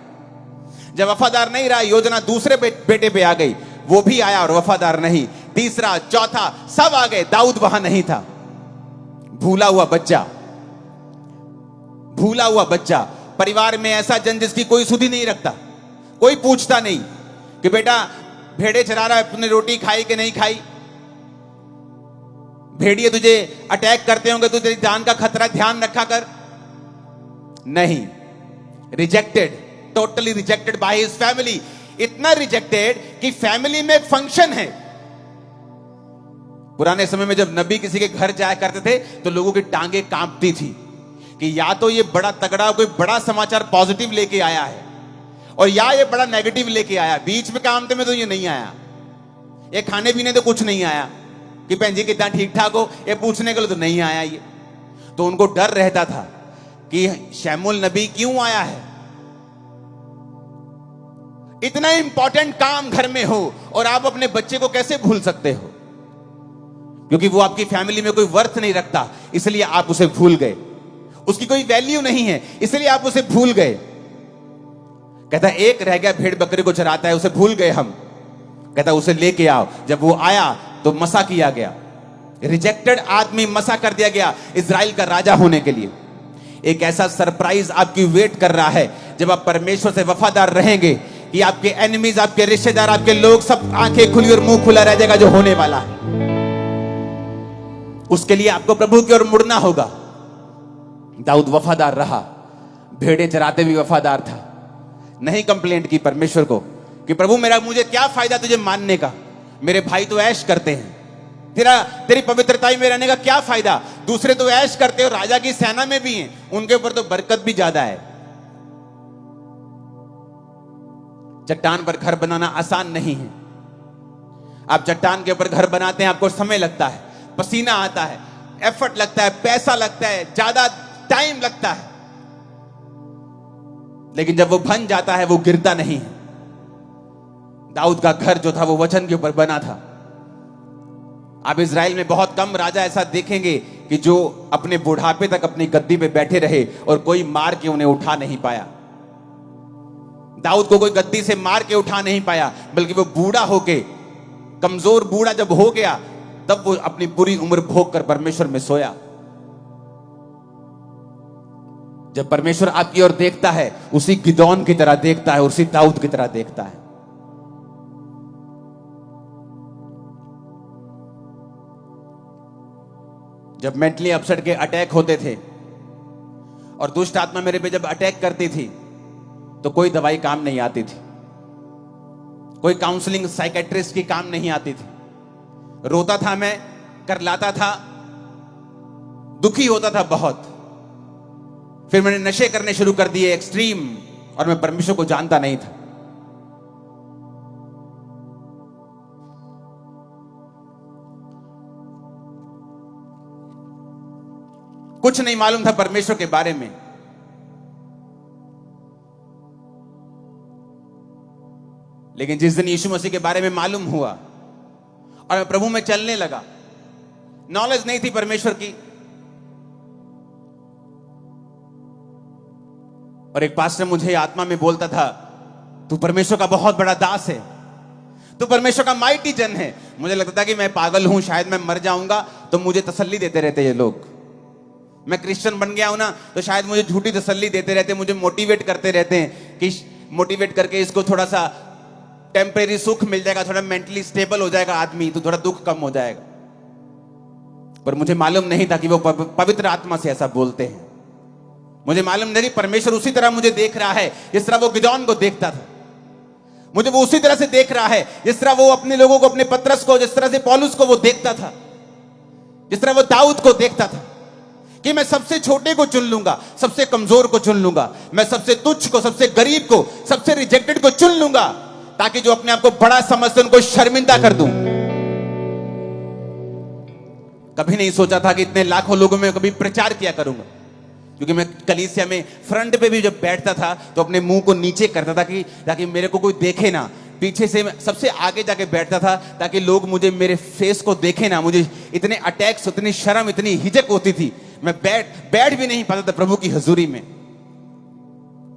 जब वफादार नहीं रहा, योजना दूसरे बेटे पे आ गई, वो भी आया और वफादार नहीं। तीसरा, चौथा, सब आ गए, दाऊद वहां नहीं था। भूला हुआ बच्चा, भूला हुआ बच्चा। परिवार में ऐसा जन जिसकी कोई सुधि नहीं रखता, कोई पूछता नहीं कि बेटा भेड़े चरा रहा है, अपनी रोटी खाई कि नहीं खाई, भेड़िए तुझे अटैक करते होंगे तो तेरी जान का खतरा, ध्यान रखा कर। नहीं, rejected, totally rejected by his family. इतना रिजेक्टेड कि फैमिली में एक फंक्शन है। पुराने समय में जब नबी किसी के घर जाया करते थे तो लोगों की टांगे कांपती थी कि या तो ये बड़ा तगड़ा कोई बड़ा समाचार पॉजिटिव लेके आया है और या ये बड़ा नेगेटिव लेके आया। बीच में काम में तो ये नहीं आया, ये खाने पीने तो कुछ नहीं आया कि बहन जी कितना ठीक ठाक हो, ये पूछने के लिए तो नहीं आया ये। तो उनको डर रहता था कि शैमुल नबी क्यों आया है। इतना इंपॉर्टेंट काम घर में हो और आप अपने बच्चे को कैसे भूल सकते हो, क्योंकि वो आपकी फैमिली में कोई वर्थ नहीं रखता, इसलिए आप उसे भूल गए। उसकी कोई वैल्यू नहीं है, इसलिए आप उसे भूल गए। कहता एक रह गया भेड़ बकरी को चराता है, उसे भूल गए हम। कहता उसे लेके आओ। जब वो आया तो मसा किया गया, रिजेक्टेड आदमी मसा कर दिया गया इजराइल का राजा होने के लिए। एक ऐसा सरप्राइज आपकी वेट कर रहा है जब आप परमेश्वर से वफादार रहेंगे कि आपके एनिमीज, आपके रिश्तेदार, आपके लोग सब आंखें खुली और मुंह खुला रह जाएगा जो होने वाला है। उसके लिए आपको प्रभु की ओर मुड़ना होगा। दाऊद वफादार रहा, भेड़े चराते भी वफादार था, नहीं कंप्लेंट की परमेश्वर को कि प्रभु मुझे क्या फायदा तुझे मानने का, मेरे भाई तो ऐश करते हैं, तेरी पवित्रताई में रहने का क्या फायदा, दूसरे तो ऐश करते हो, राजा की सेना में भी हैं, उनके ऊपर तो बरकत भी ज्यादा है। चट्टान पर घर बनाना आसान नहीं है। आप चट्टान के ऊपर घर बनाते हैं, आपको समय लगता है, पसीना आता है, एफर्ट लगता है, पैसा लगता है, ज्यादा टाइम लगता है, लेकिन जब वो बन जाता है वो गिरता नहीं है। दाऊद का घर जो था वो वचन के ऊपर बना था। आप इजराइल में बहुत कम राजा ऐसा देखेंगे कि जो अपने बुढ़ापे तक अपनी गद्दी पे बैठे रहे और कोई मार के उन्हें उठा नहीं पाया। दाऊद को कोई गद्दी से मार के उठा नहीं पाया, बल्कि वो बूढ़ा होके, कमजोर बूढ़ा जब हो गया तब वो अपनी पूरी उम्र भोग कर परमेश्वर में सोया। जब परमेश्वर आपकी ओर देखता है उसी गिदौन की तरह देखता है, उसी दाऊद की तरह देखता है। जब मेंटली अपसेट के अटैक होते थे और दुष्ट आत्मा मेरे पे जब अटैक करती थी तो कोई दवाई काम नहीं आती थी, कोई काउंसलिंग साइकेट्रिस्ट की काम नहीं आती थी। रोता था मैं, करलाता था, दुखी होता था बहुत। फिर मैंने नशे करने शुरू कर दिए एक्सट्रीम, और मैं परमेश्वर को जानता नहीं था। कुछ नहीं मालूम था परमेश्वर के बारे में। लेकिन जिस दिन यीशु मसीह के बारे में मालूम हुआ और मैं प्रभु में चलने लगा, नॉलेज नहीं थी परमेश्वर की। और एक पास्टर मुझे आत्मा में बोलता था, तू परमेश्वर का बहुत बड़ा दास है, तू परमेश्वर का माइटी जन है। मुझे लगता था कि मैं पागल हूं, शायद मैं मर जाऊंगा, तो मुझे तसल्ली देते रहते ये लोग। मैं क्रिश्चियन बन गया हूं ना, तो शायद मुझे झूठी तसल्ली देते रहते, मुझे मोटिवेट करते रहते हैं कि मोटिवेट करके इसको थोड़ा सा टेम्परेरी सुख मिल जाएगा, थोड़ा मेंटली स्टेबल हो जाएगा आदमी, तो थोड़ा दुख कम हो जाएगा। पर मुझे मालूम नहीं था कि वो पवित्र आत्मा से ऐसा बोलते हैं। मुझे मालूम नहीं, परमेश्वर उसी तरह मुझे देख रहा है जिस तरह वो गिदौन को देखता था। मुझे वो उसी तरह से देख रहा है जिस तरह वो अपने लोगों को, अपने पतरस को, जिस तरह से पौलुस को वो देखता था, जिस तरह वो दाऊद को देखता था कि मैं सबसे छोटे को चुन लूंगा, सबसे कमजोर को चुन लूंगा, मैं सबसे तुच्छ को, सबसे गरीब को, सबसे रिजेक्टेड को चुन लूंगा, ताकि जो अपने आप को बड़ा समझते उनको शर्मिंदा कर दूं। कभी नहीं सोचा था कि इतने लाखों लोगों में कभी प्रचार किया करूंगा, क्योंकि मैं कलीसिया में फ्रंट पे भी जब बैठता था तो अपने मुंह को नीचे करता था कि ताकि मेरे को कोई देखे ना। पीछे से मैं सबसे आगे जाके बैठता था ताकि लोग मुझे, मेरे फेस को देखे ना। मुझे इतने अटैक्स, इतनी शर्म, इतनी हिचक होती थी, मैं बैठ भी नहीं पाता था प्रभु की हजूरी में।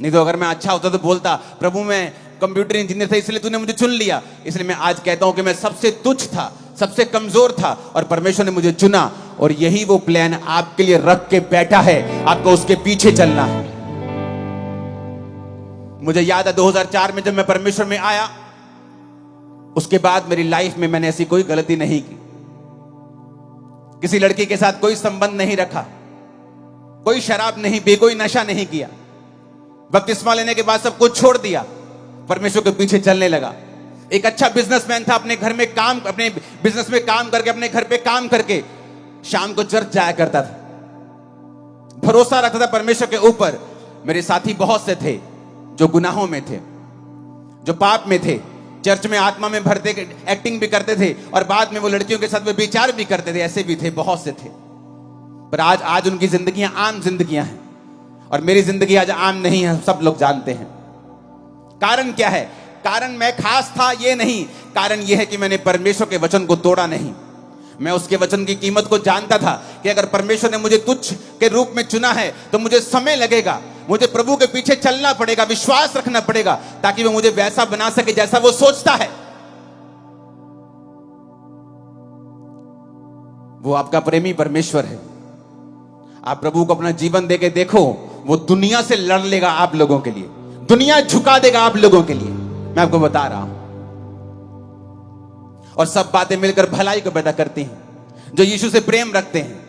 नहीं तो अगर मैं अच्छा होता तो बोलता, प्रभु मैं कंप्यूटर इंजीनियर था इसलिए तूने मुझे चुन लिया। इसलिए मैं आज कहता हूं कि मैं सबसे तुच्छ था, सबसे कमजोर था, और परमेश्वर ने मुझे चुना। और यही वो प्लान आपके लिए रख के बैठा है, आपको उसके पीछे चलना है। मुझे याद है 2004 में जब मैं परमेश्वर में आया, उसके बाद मेरी लाइफ में मैंने ऐसी कोई गलती नहीं की, किसी लड़की के साथ कोई संबंध नहीं रखा, कोई शराब नहीं पी, कोई नशा नहीं किया। बपतिस्मा लेने के बाद सब कुछ छोड़ दिया, परमेश्वर के पीछे चलने लगा। एक अच्छा बिजनेसमैन था, अपने घर में काम, अपने बिजनेस में काम करके, अपने घर पे काम करके शाम को चर्च जाया करता था, भरोसा रखता था परमेश्वर के ऊपर। मेरे साथी बहुत से थे जो गुनाहों में थे, जो पाप में थे, चर्च में आत्मा में भरते, एक्टिंग भी करते थे और बाद में वो लड़कियों के साथ में विचार भी करते थे, ऐसे भी थे, बहुत से थे। पर आज उनकी जिंदगियां आम जिंदगियां हैं और मेरी जिंदगी आज आम नहीं है, सब लोग जानते हैं। कारण क्या है? कारण मैं खास था ये नहीं, कारण यह है कि मैंने परमेश्वर के वचन को तोड़ा नहीं। मैं उसके वचन की कीमत को जानता था कि अगर परमेश्वर ने मुझे तुच्छ के रूप में चुना है तो मुझे समय लगेगा, मुझे प्रभु के पीछे चलना पड़ेगा, विश्वास रखना पड़ेगा, ताकि वो मुझे वैसा बना सके जैसा वो सोचता है। वो आपका प्रेमी परमेश्वर है। आप प्रभु को अपना जीवन देके देखो, वो दुनिया से लड़ लेगा आप लोगों के लिए, दुनिया झुका देगा आप लोगों के लिए, मैं आपको बता रहा हूं। और सब बातें मिलकर भलाई को पैदा करती हैं जो यीशु से प्रेम रखते हैं।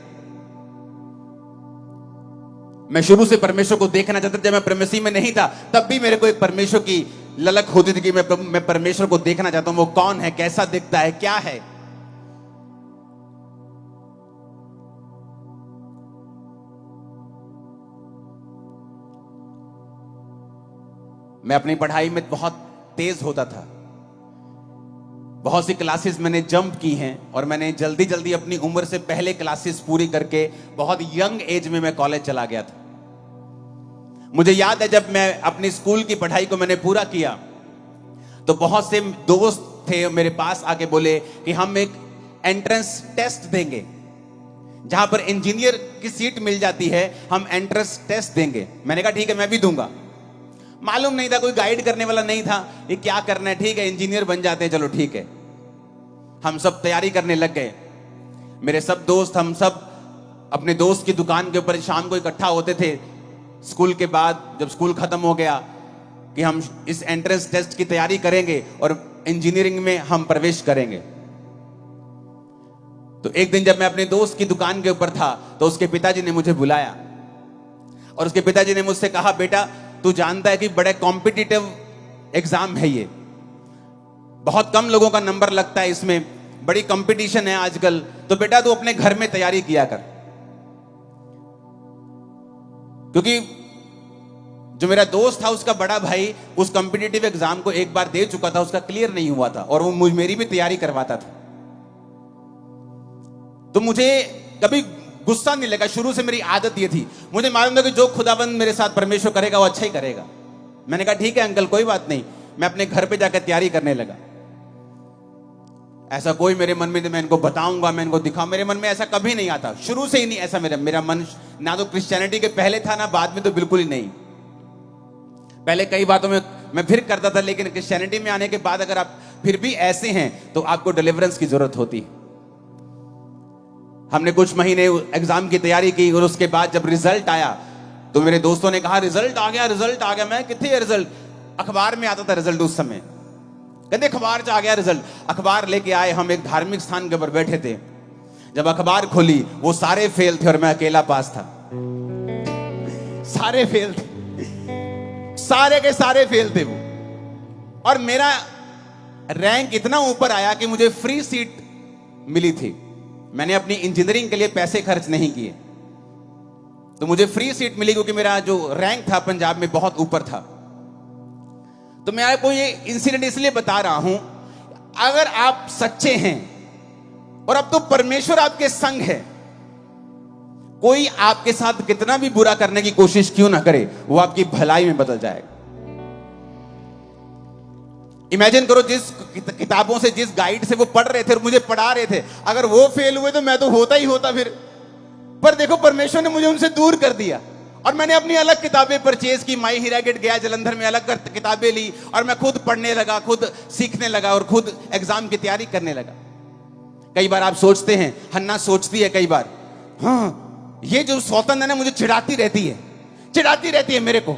मैं शुरू से परमेश्वर को देखना चाहता था। जब मैं परमेश्वर में नहीं था तब भी मेरे को एक परमेश्वर की ललक होती थी कि मैं परमेश्वर को देखना चाहता हूं, वो कौन है, कैसा दिखता है, क्या है। मैं अपनी पढ़ाई में बहुत तेज होता था, बहुत सी क्लासेस मैंने जंप की हैं और मैंने जल्दी जल्दी अपनी उम्र से पहले क्लासेस पूरी करके बहुत यंग एज में मैं कॉलेज चला गया था। मुझे याद है जब मैं अपनी स्कूल की पढ़ाई को मैंने पूरा किया तो बहुत से दोस्त थे मेरे पास आके बोले कि हम एक एंट्रेंस टेस्ट देंगे, जहां पर इंजीनियर की सीट मिल जाती है, हम एंट्रेंस टेस्ट देंगे। मैंने कहा ठीक है, मैं भी दूंगा। मालूम नहीं था, कोई गाइड करने वाला नहीं था, ये क्या करना है, ठीक है इंजीनियर बन जाते हैं, चलो ठीक है। हम सब तैयारी करने लग गए। मेरे सब दोस्त, हम सब अपने दोस्त की दुकान के ऊपर शाम को इकट्ठा होते थे स्कूल के बाद, जब स्कूल खत्म हो गया, कि हम इस एंट्रेंस टेस्ट की तैयारी करेंगे और इंजीनियरिंग में हम प्रवेश करेंगे। तो एक दिन जब मैं अपने दोस्त की दुकान के ऊपर था तो उसके पिताजी ने मुझे बुलाया और उसके पिताजी ने मुझसे कहा, बेटा तू जानता है कि बड़े कॉम्पिटिटिव एग्जाम है ये, बहुत कम लोगों का नंबर लगता है इसमें, बड़ी कंपटीशन है आजकल, तो बेटा तू अपने घर में तैयारी किया कर। क्योंकि जो मेरा दोस्त था उसका बड़ा भाई उस कॉम्पिटिटिव एग्जाम को एक बार दे चुका था, उसका क्लियर नहीं हुआ था और वो मेरी भी तैयारी करवाता था। तो मुझे कभी गुस्सा नहीं लगा, शुरू से मेरी आदत ये थी, मुझे मालूम था कि जो खुदाबंद मेरे साथ परमेश्वर करेगा वो अच्छा ही करेगा। मैंने कहा ठीक है अंकल, कोई बात नहीं। मैं अपने घर पे जाकर तैयारी करने लगा। ऐसा कोई मेरे मन में मैं इनको बताऊंगा, मैं इनको दिखाऊं, मेरे मन में ऐसा कभी नहीं आता, शुरू से ही नहीं ऐसा। मेरा मन ना तो क्रिश्चियनिटी के पहले था ना बाद में, तो बिल्कुल ही नहीं। पहले कई बातों में मैं फिर करता था, लेकिन क्रिश्चियनिटी में आने के बाद अगर आप फिर भी ऐसे हैं तो आपको डिलीवरेंस की जरूरत होती है। हमने कुछ महीने एग्जाम की तैयारी की और उसके बाद जब रिजल्ट आया तो मेरे दोस्तों ने कहा रिजल्ट आ गया, रिजल्ट आ गया। मैं कितने है रिजल्ट? अखबार में आता था रिजल्ट उस समय, कहते अखबार से आ गया रिजल्ट। अखबार लेके आए, हम एक धार्मिक स्थान के ऊपर बैठे थे। जब अखबार खोली वो सारे फेल थे और मैं अकेला पास था। सारे फेल थे, सारे के सारे फेल थे वो। और मेरा रैंक इतना ऊपर आया कि मुझे फ्री सीट मिली थी। मैंने अपनी इंजीनियरिंग के लिए पैसे खर्च नहीं किए, तो मुझे फ्री सीट मिली क्योंकि मेरा जो रैंक था पंजाब में बहुत ऊपर था। तो मैं आपको ये इंसिडेंट इसलिए बता रहा हूं, अगर आप सच्चे हैं और अब तो परमेश्वर आपके संग है, कोई आपके साथ कितना भी बुरा करने की कोशिश क्यों ना करे, वो आपकी भलाई में बदल जाएगा। इमेजिन करो, जिस किताबों से, जिस गाइड से वो पढ़ रहे थे और मुझे पढ़ा रहे थे, अगर वो फेल हुए तो मैं तो होता ही होता फिर। पर देखो परमेश्वर ने मुझे उनसे दूर कर दिया और मैंने अपनी अलग किताबें परचेज की। माई हीरा गेट गया जलंधर में, अलग किताबें ली और मैं खुद पढ़ने लगा, खुद सीखने लगा और खुद एग्जाम की तैयारी करने लगा। कई बार आप सोचते हैं, हन्ना सोचती है कई बार, हाँ ये जो सौतन है ना मुझे चिढ़ाती रहती है मेरे को,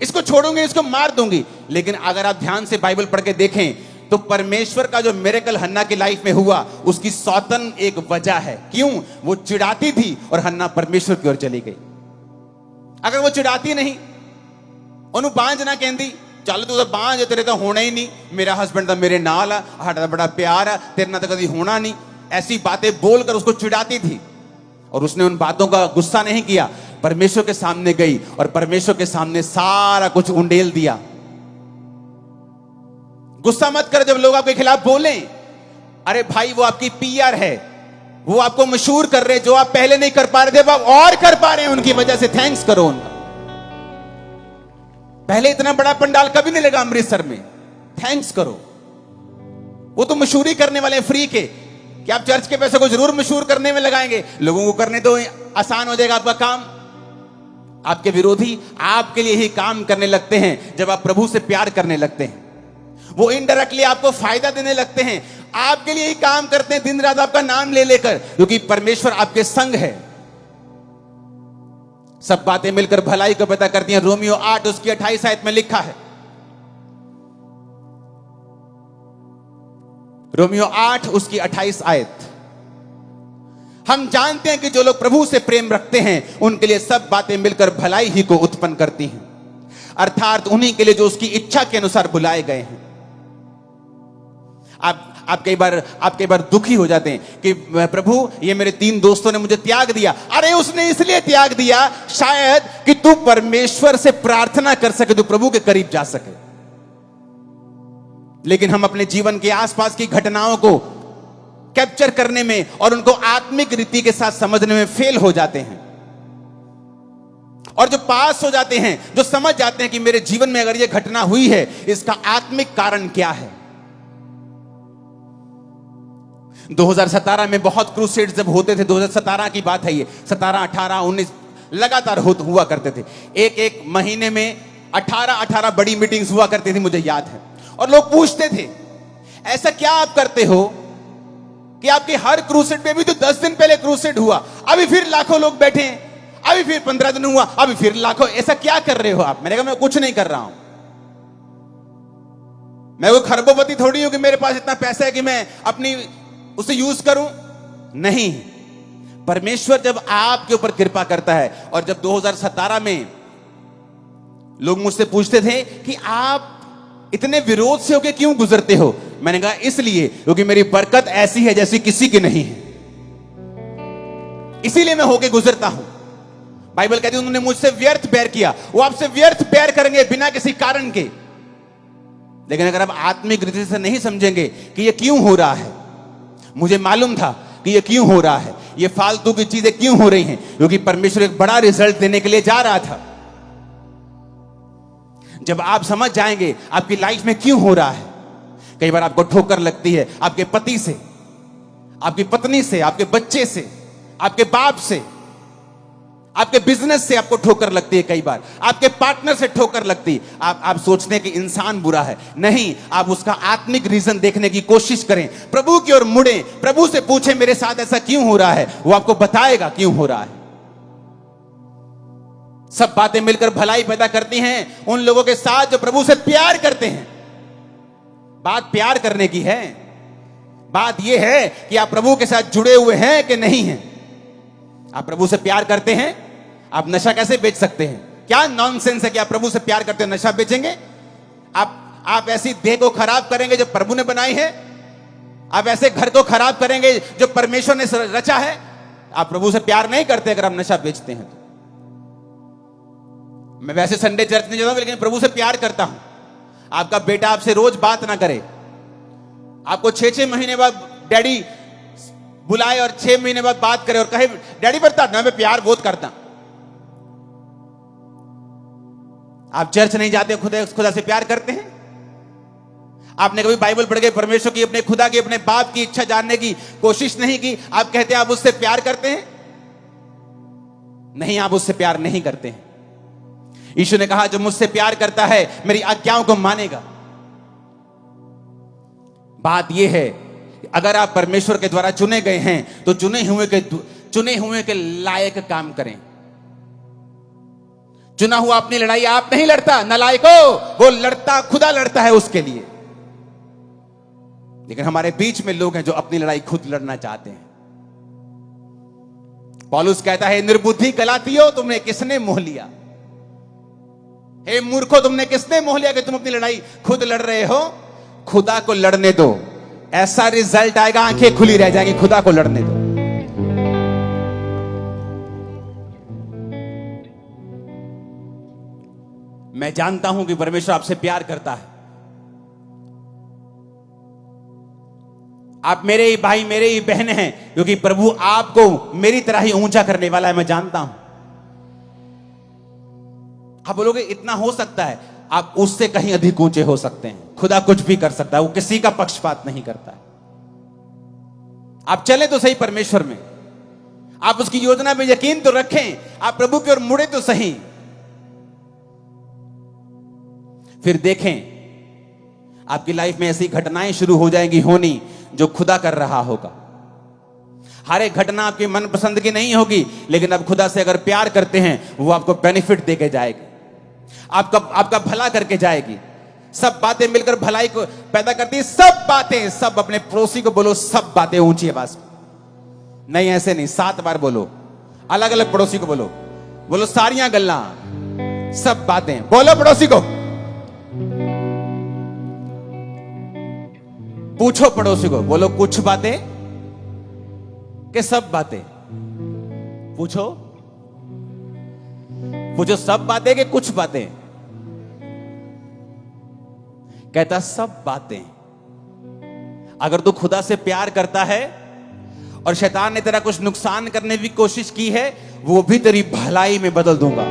इसको छोड़ूंगी, इसको मार दूंगी। लेकिन अगर आप ध्यान से बाइबल पढ़ के देखें तो परमेश्वर का जो मिरेकल हन्ना की लाइफ में हुआ, उसकी सौतन एक वजह है। क्यों? वो चिढ़ाती थी और हन्ना परमेश्वर की ओर चली गई। अगर वो चिढ़ाती नहीं, ओनू बांझ ना कहती, चल तू तो बांझ तेरे तो होना ही नहीं, मेरा हस्बैंड तो मेरे नाल है, साडा बड़ा प्यार है, तेरे ना तो कभी होना नहीं। ऐसी बातें बोलकर उसको चिढ़ाती थी और उसने उन बातों का गुस्सा नहीं किया, परमेश्वर के सामने गई और परमेश्वर के सामने सारा कुछ उंडेल दिया। गुस्सा मत कर जब लोग आपके खिलाफ बोलें। अरे भाई वो आपकी पीआर है, वो आपको मशहूर कर रहे हैं, जो आप पहले नहीं कर पा रहे थे अब आप और कर पा रहे हैं, उनकी वजह से थैंक्स करो उनका। पहले इतना बड़ा पंडाल कभी नहीं लगा अमृतसर में, थैंक्स करो। वो तो मशहूरी करने वाले फ्री के, कि आप चर्च के पैसे को जरूर मशहूर करने में लगाएंगे, लोगों को करने तो आसान हो जाएगा आपका काम। आपके विरोधी आपके लिए ही काम करने लगते हैं जब आप प्रभु से प्यार करने लगते हैं। वो इनडायरेक्टली आपको फायदा देने लगते हैं, आपके लिए ही काम करते हैं दिन रात आपका नाम ले लेकर, क्योंकि परमेश्वर आपके संग है। सब बातें मिलकर भलाई को पैदा करती हैं। रोमियो 8 उसकी 28 आयत में लिखा है, रोमियो 8 उसकी 28 आयत, हम जानते हैं कि जो लोग प्रभु से प्रेम रखते हैं उनके लिए सब बातें मिलकर भलाई ही को उत्पन्न करती हैं, अर्थात उन्हीं के लिए जो उसकी इच्छा के अनुसार बुलाए गए हैं। आप कई बार दुखी हो जाते हैं कि प्रभु ये मेरे 3 दोस्तों ने मुझे त्याग दिया। अरे उसने इसलिए त्याग दिया शायद कि तू परमेश्वर से प्रार्थना कर सके, तू प्रभु के करीब जा सके। लेकिन हम अपने जीवन के आसपास की घटनाओं को कैप्चर करने में और उनको आत्मिक रीति के साथ समझने में फेल हो जाते हैं, और जो पास हो जाते हैं, जो समझ जाते हैं कि मेरे जीवन में अगर यह घटना हुई है इसका आत्मिक कारण क्या है। 2017 में बहुत क्रूसेड जब होते थे, 2017 की बात है ये, 17, 18, 19 लगातार हुआ करते थे। एक महीने में 18 बड़ी मीटिंग्स हुआ करती थी, मुझे याद है। और लोग पूछते थे ऐसा क्या आप करते हो कि आपके हर क्रूसेड पे भी तो 10 दिन पहले क्रूसेड हुआ, अभी फिर लाखों लोग बैठे हैं, अभी फिर 15 दिन हुआ, अभी फिर लाखों, ऐसा क्या कर रहे हो आप? मैंने कहा मैं कुछ नहीं कर रहा हूं, मैं वो खरबोपति थोड़ी हूं कि मेरे पास इतना पैसा है कि मैं अपनी उसे यूज करूं। नहीं, परमेश्वर जब आपके ऊपर कृपा करता है। और जब 2017 में लोग मुझसे पूछते थे कि आप इतने विरोध से होकर क्यों गुजरते हो, मैंने कहा इसलिए क्योंकि मेरी बरकत ऐसी है जैसी किसी की नहीं है, इसीलिए मैं होके गुजरता हूं। बाइबल कहती है उन्होंने मुझसे व्यर्थ बैर किया, वो आपसे व्यर्थ बैर करेंगे बिना किसी कारण के। लेकिन अगर आप आत्मिक रीति से नहीं समझेंगे कि ये क्यों हो रहा है, मुझे मालूम था कि ये क्यों हो रहा है, ये फालतू की चीजें क्यों हो रही हैं, क्योंकि परमेश्वर एक बड़ा रिजल्ट देने के लिए जा रहा था। जब आप समझ जाएंगे आपकी लाइफ में क्यों हो रहा है। कई बार आपको ठोकर लगती है आपके पति से, आपकी पत्नी से, आपके बच्चे से, आपके बाप से, आपके बिजनेस से आपको ठोकर लगती है, कई बार आपके पार्टनर से ठोकर लगती है। आप सोचते हैं कि इंसान बुरा है, नहीं, आप उसका आत्मिक रीजन देखने की कोशिश करें, प्रभु की ओर मुड़े, प्रभु से पूछें मेरे साथ ऐसा क्यों हो रहा है, वो आपको बताएगा क्यों हो रहा है। सब बातें मिलकर भलाई पैदा करती हैं उन लोगों के साथ जो प्रभु से प्यार करते हैं। बात प्यार करने की है, बात यह है कि आप प्रभु के साथ जुड़े हुए हैं कि नहीं हैं। आप प्रभु से प्यार करते हैं, आप नशा कैसे बेच सकते हैं? क्या नॉनसेंस है कि आप प्रभु से प्यार करते हो नशा बेचेंगे? आप ऐसी देह को खराब करेंगे जो प्रभु ने बनाई है? आप ऐसे घर को खराब करेंगे जो परमेश्वर ने रचा है? आप प्रभु से प्यार नहीं करते अगर आप नशा बेचते हैं तो। मैं वैसे संडे चर्च नहीं जाता हूं, लेकिन प्रभु से प्यार करता हूं। आपका बेटा आपसे रोज बात ना करे, आपको 6-6 महीने बाद डैडी बुलाए और 6 महीने बाद बात करे और कहे डैडी बता ना, मैं प्यार बहुत करता। आप चर्च नहीं जाते, खुदा से प्यार करते हैं? आपने कभी बाइबल पढ़ के परमेश्वर की, अपने खुदा की, अपने बाप की इच्छा जानने की कोशिश नहीं की? आप कहते हैं आप उससे प्यार करते हैं? नहीं, आप उससे प्यार नहीं करते हैं। यीशु ने कहा जो मुझसे प्यार करता है मेरी आज्ञाओं को मानेगा। बात यह है अगर आप परमेश्वर के द्वारा चुने गए हैं तो चुने हुए के लायक काम करें। चुना हुआ अपनी लड़ाई आप नहीं लड़ता, नालायको, वो लड़ता, खुदा लड़ता है उसके लिए। लेकिन हमारे बीच में लोग हैं जो अपनी लड़ाई खुद लड़ना चाहते हैं। पौलुस कहता है निर्बुद्धि गलातियों, तुमने किसने मोह लिया? हे मूर्खो, तुमने किसने मोह लिया कि तुम अपनी लड़ाई खुद लड़ रहे हो? खुदा को लड़ने दो, ऐसा रिजल्ट आएगा, आंखें खुली रह जाएंगी। खुदा को लड़ने दो। मैं जानता हूं कि परमेश्वर आपसे प्यार करता है। आप मेरे ही भाई, मेरे ही बहन हैं, क्योंकि प्रभु आपको मेरी तरह ही ऊंचा करने वाला है। मैं जानता हूं। आप बोलोगे इतना हो सकता है, आप उससे कहीं अधिक ऊंचे हो सकते हैं। खुदा कुछ भी कर सकता है, वो किसी का पक्षपात नहीं करता है। आप चले तो सही परमेश्वर में, आप उसकी योजना में यकीन तो रखें, आप प्रभु की ओर मुड़े तो सही। फिर देखें आपकी लाइफ में ऐसी घटनाएं शुरू हो जाएंगी होनी जो खुदा कर रहा होगा। हर एक घटना आपकी मनपसंद की नहीं होगी, लेकिन आप खुदा से अगर प्यार करते हैं, वो आपको बेनिफिट देके जाएगी, आपका भला करके जाएगी। सब बातें मिलकर भलाई को पैदा करती है। सब बातें, सब अपने पड़ोसी को बोलो, सब बातें ऊंची आवाज में। नहीं, ऐसे नहीं, 7 बार बोलो, अलग अलग पड़ोसी को बोलो। बोलो सारियां गल्ला, सब बातें बोलो पड़ोसी को। पूछो पड़ोसी को, बोलो कुछ बातें कि सब बातें? पूछो सब बातें कि कुछ बातें? कहता सब बातें। अगर तू खुदा से प्यार करता है और शैतान ने तेरा कुछ नुकसान करने की कोशिश की है, वो भी तेरी भलाई में बदल दूंगा,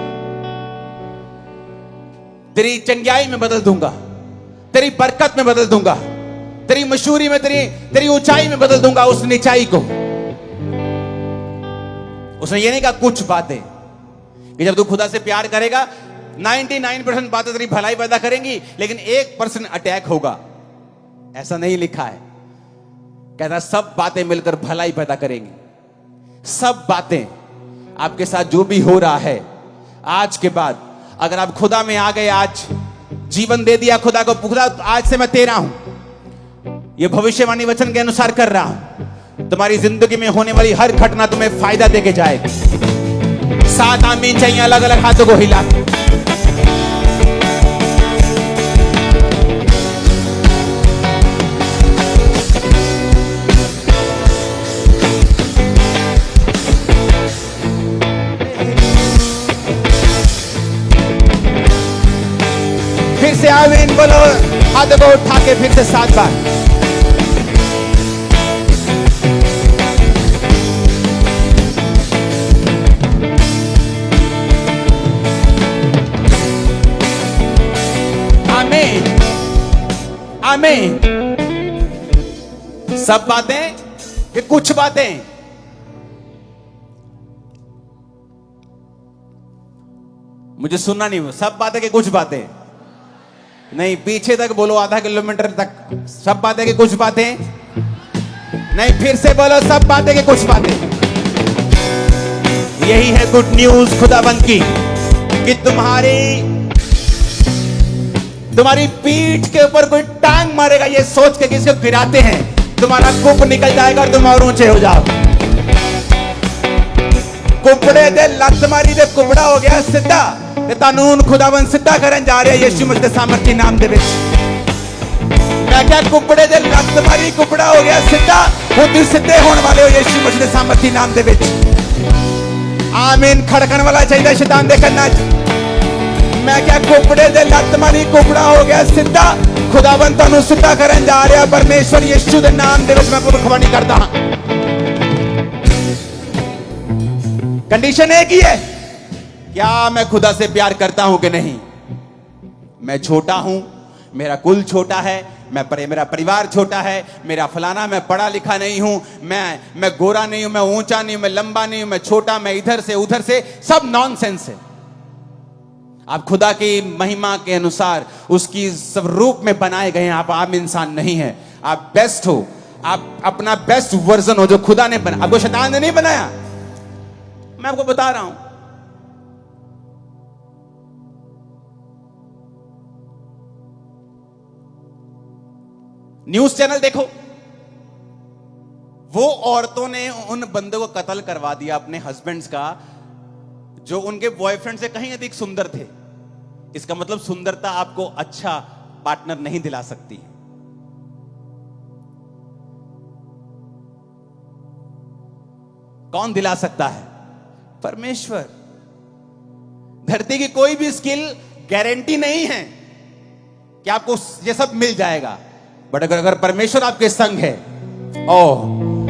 तेरी चंगाई में बदल दूंगा, तेरी बरकत में बदल दूंगा, तेरी मशहूरी में, तेरी ऊंचाई में बदल दूंगा उस नीचाई को। उसने ये नहीं कहा कुछ बातें, कि जब तू खुदा से प्यार करेगा 99% बातें तेरी भलाई पैदा करेंगी, लेकिन 1% अटैक होगा। ऐसा नहीं लिखा है। कहता सब बातें मिलकर भलाई पैदा करेंगी। सब बातें आपके साथ जो भी हो रहा है आज के बाद, अगर आप खुदा में आ गए, आज जीवन दे दिया खुदा को, खुदा आज से मैं तेरा हूं, यह भविष्यवाणी वचन के अनुसार कर रहा हूं, तुम्हारी जिंदगी में होने वाली हर घटना तुम्हें फायदा देके जाएगी। 7 आमीन चाहिए अलग अलग हाथों को हिला के। फिर से आमीन बोलो, हाथों को उठा के फिर से 7 बार। आमीन। सब बातें कि कुछ बातें? मुझे सुनना नहीं, सब बातें कि कुछ बातें? नहीं, पीछे तक बोलो, आधा किलोमीटर तक। सब बातें कि कुछ बातें? नहीं, फिर से बोलो, सब बातें कि कुछ बातें? यही है गुड न्यूज खुदाबंद की, कि तुम्हारी पीठ के ऊपर कोई टांग मारेगा ये सोच के कि इसको गिराते हैं, तुम्हारा कुप निकल जाएगा और तुम और ऊंचे हो जाओ। कुपड़े दे लत मारी दे कुपड़ा हो गया सीधा, ते कानून खुदाबंद सीधा करन जा रहा है यीशु मसीह दे सामर्थी नाम दे विच। मैं क्या कुपड़े दे लत मारी कुपड़ा हो गया सीधा, हुण तुसीं सीधे होने वाले हो यीशु मसीह दे सामर्थी नाम दे विच। आमीन। खड़कन वाला चाहिए शैतान दे कन्ना च। मैं क्या कुपड़े दे लत मारी कुपड़ा हो गया सीधा, खुदाबंद तुहानू सीधा करन जा रहा। परमेश्वर यीशु दे नाम दे विच मैं भविष्यवाणी करदा हां। कंडीशन एक ही है, क्या मैं खुदा से प्यार करता हूं कि नहीं? मैं छोटा हूं, मेरा कुल छोटा है, मेरा परिवार छोटा है, मेरा फलाना, मैं पढ़ा लिखा नहीं हूं, मैं गोरा नहीं हूं, मैं ऊंचा नहीं हूं, मैं लंबा नहीं हूं, मैं छोटा, मैं इधर से उधर से, सब नॉनसेंस है। आप खुदा की महिमा के अनुसार उसकी सब रूप में बनाए गए हैं। आप आम इंसान नहीं है, आप बेस्ट हो, आप अपना बेस्ट वर्जन हो जो खुदा ने बना। आपको शैतान ने नहीं बनाया, मैं आपको बता रहा हूं। न्यूज चैनल देखो, वो औरतों ने उन बंदों को कत्ल करवा दिया अपने हस्बैंड्स का, जो उनके बॉयफ्रेंड से कहीं अधिक सुंदर थे। इसका मतलब सुंदरता आपको अच्छा पार्टनर नहीं दिला सकती। कौन दिला सकता है? परमेश्वर। धरती की कोई भी स्किल गारंटी नहीं है कि आपको ये सब मिल जाएगा, बट अगर परमेश्वर आपके संग है, ओह,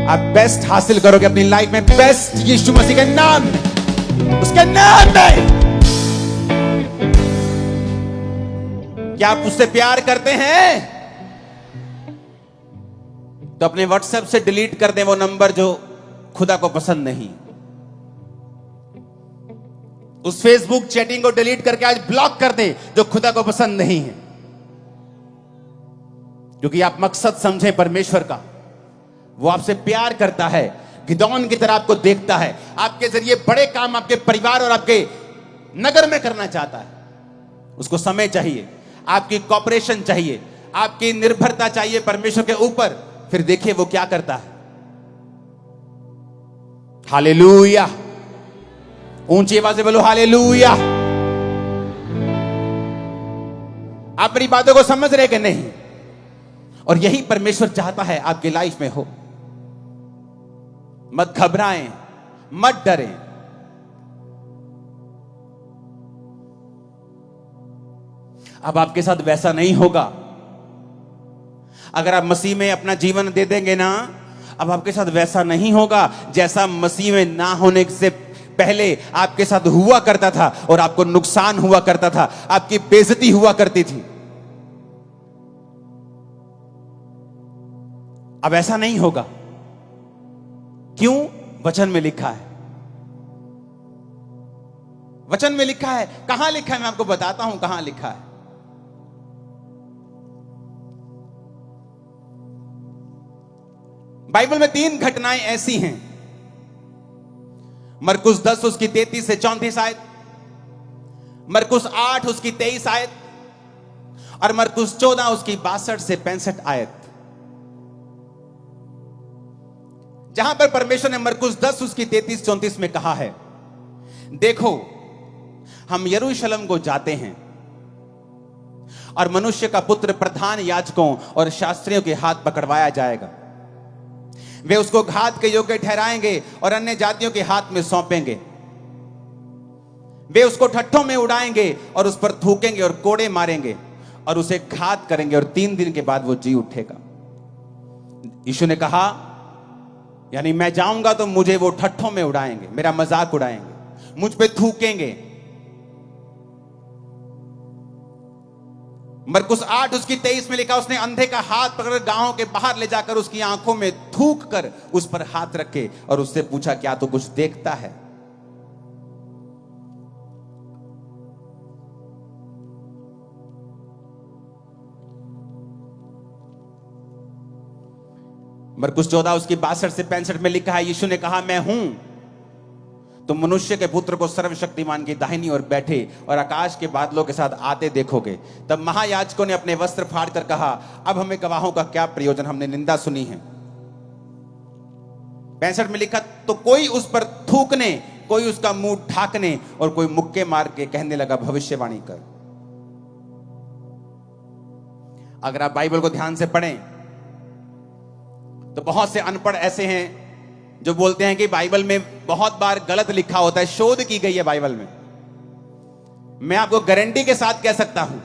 आप बेस्ट हासिल करोगे अपनी लाइफ में। बेस्ट यीशु मसीह के नाम में, उसके नाम में। क्या आप उससे प्यार करते हैं? तो अपने व्हाट्सएप से डिलीट कर दें वो नंबर जो खुदा को पसंद नहीं। उस फेसबुक चैटिंग को डिलीट करके आज ब्लॉक कर दें जो खुदा को पसंद नहीं है। क्योंकि आप मकसद समझे परमेश्वर का, वो आपसे प्यार करता है, गिदौन की तरह आपको देखता है, आपके जरिए बड़े काम आपके परिवार और आपके नगर में करना चाहता है। उसको समय चाहिए, आपकी कॉपरेशन चाहिए, आपकी निर्भरता चाहिए परमेश्वर के ऊपर। फिर देखिए वो क्या करता है। हालेलुया। ऊंची आवाज से बोलो हालेलुया। आप मेरी बातों को समझ रहे कि नहीं? और यही परमेश्वर चाहता है आपकी लाइफ में हो। मत घबराएं, मत डरें। अब आपके साथ वैसा नहीं होगा। अगर आप मसीह में अपना जीवन दे देंगे ना, अब आपके साथ वैसा नहीं होगा जैसा मसीह में ना होने से पहले आपके साथ हुआ करता था, और आपको नुकसान हुआ करता था, आपकी बेइज्जती हुआ करती थी। अब ऐसा नहीं होगा। क्यों? वचन में लिखा है। वचन में लिखा है। कहां लिखा है? मैं आपको बताता हूं कहां लिखा है। बाइबल में 3 घटनाएं ऐसी हैं। मरकुस 10 उसकी 33 से 34 आयत, मरकुस 8 उसकी 23 आयत, और मरकुस 14 उसकी 62 से 65 आयत। जहां पर परमेश्वर ने मरकुस 10 उसकी 33-34 में कहा है, देखो हम यरूशलेम को जाते हैं, और मनुष्य का पुत्र प्रधान याजकों और शास्त्रियों के हाथ पकड़वाया जाएगा। वे उसको घात के योग्य ठहराएंगे और अन्य जातियों के हाथ में सौंपेंगे। वे उसको ठट्ठों में उड़ाएंगे और उस पर थूकेंगे और कोड़े मारेंगे और उसे घात करेंगे, और 3 दिन के बाद वो जी उठेगा। यीशु ने कहा, यानी मैं जाऊंगा तो मुझे वो ठट्ठों में उड़ाएंगे, मेरा मजाक उड़ाएंगे, मुझ पे थूकेंगे। मरकुस 8 उसकी 23 में लिखा, उसने अंधे का हाथ पकड़ गांव के बाहर ले जाकर उसकी आंखों में थूक कर उस पर हाथ रखे और उससे पूछा, क्या तू कुछ देखता है? मरकुस 14 उसकी 62 से 65 में लिखा है, यीशु ने कहा, मैं हूं, तुम मनुष्य के पुत्र को सर्वशक्तिमान की दाहिनी ओर बैठे और आकाश के बादलों के साथ आते देखोगे। तब महायाजकों ने अपने वस्त्र फाड़कर कहा, अब हमें गवाहों का क्या प्रयोजन, हमने निंदा सुनी है। 65 में लिखा, तो कोई उस पर थूकने, कोई उसका मुंह ढाकने और कोई मुक्के मार के कहने लगा, भविष्यवाणी कर। अगर आप बाइबल को ध्यान से पढ़ें तो बहुत से अनपढ़ ऐसे हैं जो बोलते हैं कि बाइबल में बहुत बार गलत लिखा होता है, शोध की गई है बाइबल में। मैं आपको गारंटी के साथ कह सकता हूं,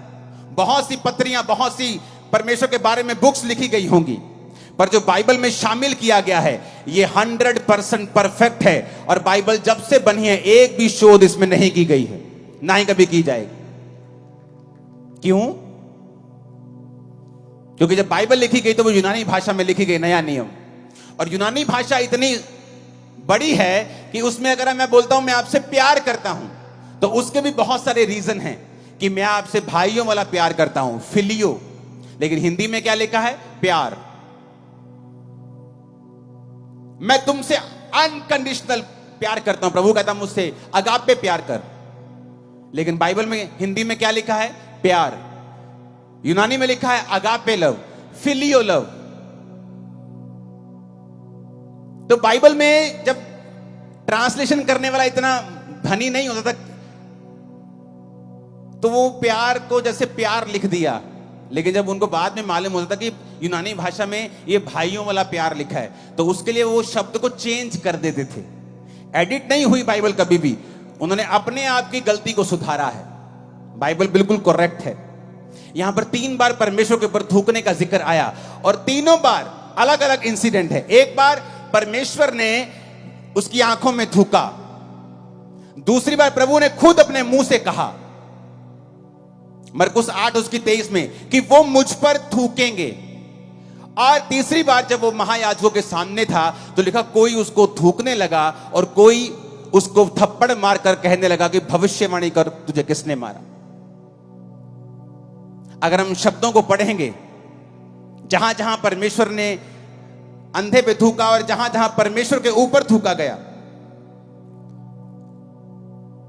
बहुत सी पत्रियां, बहुत सी परमेश्वर के बारे में बुक्स लिखी गई होंगी, पर जो बाइबल में शामिल किया गया है ये 100% परफेक्ट है। और बाइबल जब से बनी है एक भी शोध इसमें नहीं की गई है, ना ही कभी की जाएगी। क्यों? क्योंकि जब बाइबल लिखी गई तो वो यूनानी भाषा में लिखी गई, नया नियम। और यूनानी भाषा इतनी बड़ी है कि उसमें अगर मैं बोलता हूं मैं आपसे प्यार करता हूं, तो उसके भी बहुत सारे रीजन हैं कि मैं आपसे भाइयों वाला प्यार करता हूं, फिलियो। लेकिन हिंदी में क्या लिखा है? प्यार। मैं तुमसे अनकंडीशनल प्यार करता हूं, प्रभु कहता मुझसे अगापे प्यार कर। लेकिन बाइबल में हिंदी में क्या लिखा है? प्यार। यूनानी में लिखा है अगापे लव, फिलियो लव। तो बाइबल में जब ट्रांसलेशन करने वाला इतना धनी नहीं होता था, तो वो प्यार को जैसे प्यार लिख दिया, लेकिन जब उनको बाद में मालूम होता था कि यूनानी भाषा में ये भाइयों वाला प्यार लिखा है, तो उसके लिए वो शब्द को चेंज कर देते थे। एडिट नहीं हुई बाइबल कभी भी, उन्होंने अपने आप की गलती को सुधारा है। बाइबल बिल्कुल करेक्ट है। यहां पर 3 बार परमेश्वर के ऊपर थूकने का जिक्र आया और तीनों बार अलग अलग इंसिडेंट है। एक बार परमेश्वर ने उसकी आंखों में थूका, दूसरी बार प्रभु ने खुद अपने मुंह से कहा मरकुस 8 उसकी 23 में कि वो मुझ पर थूकेंगे, और तीसरी बार जब वो महायाजकों के सामने था तो लिखा कोई उसको थूकने लगा और कोई उसको थप्पड़ मारकर कहने लगा कि भविष्यवाणी कर, तुझे किसने मारा। अगर हम शब्दों को पढ़ेंगे, जहां जहां परमेश्वर ने अंधे पे थूका और जहां जहां परमेश्वर के ऊपर थूका गया,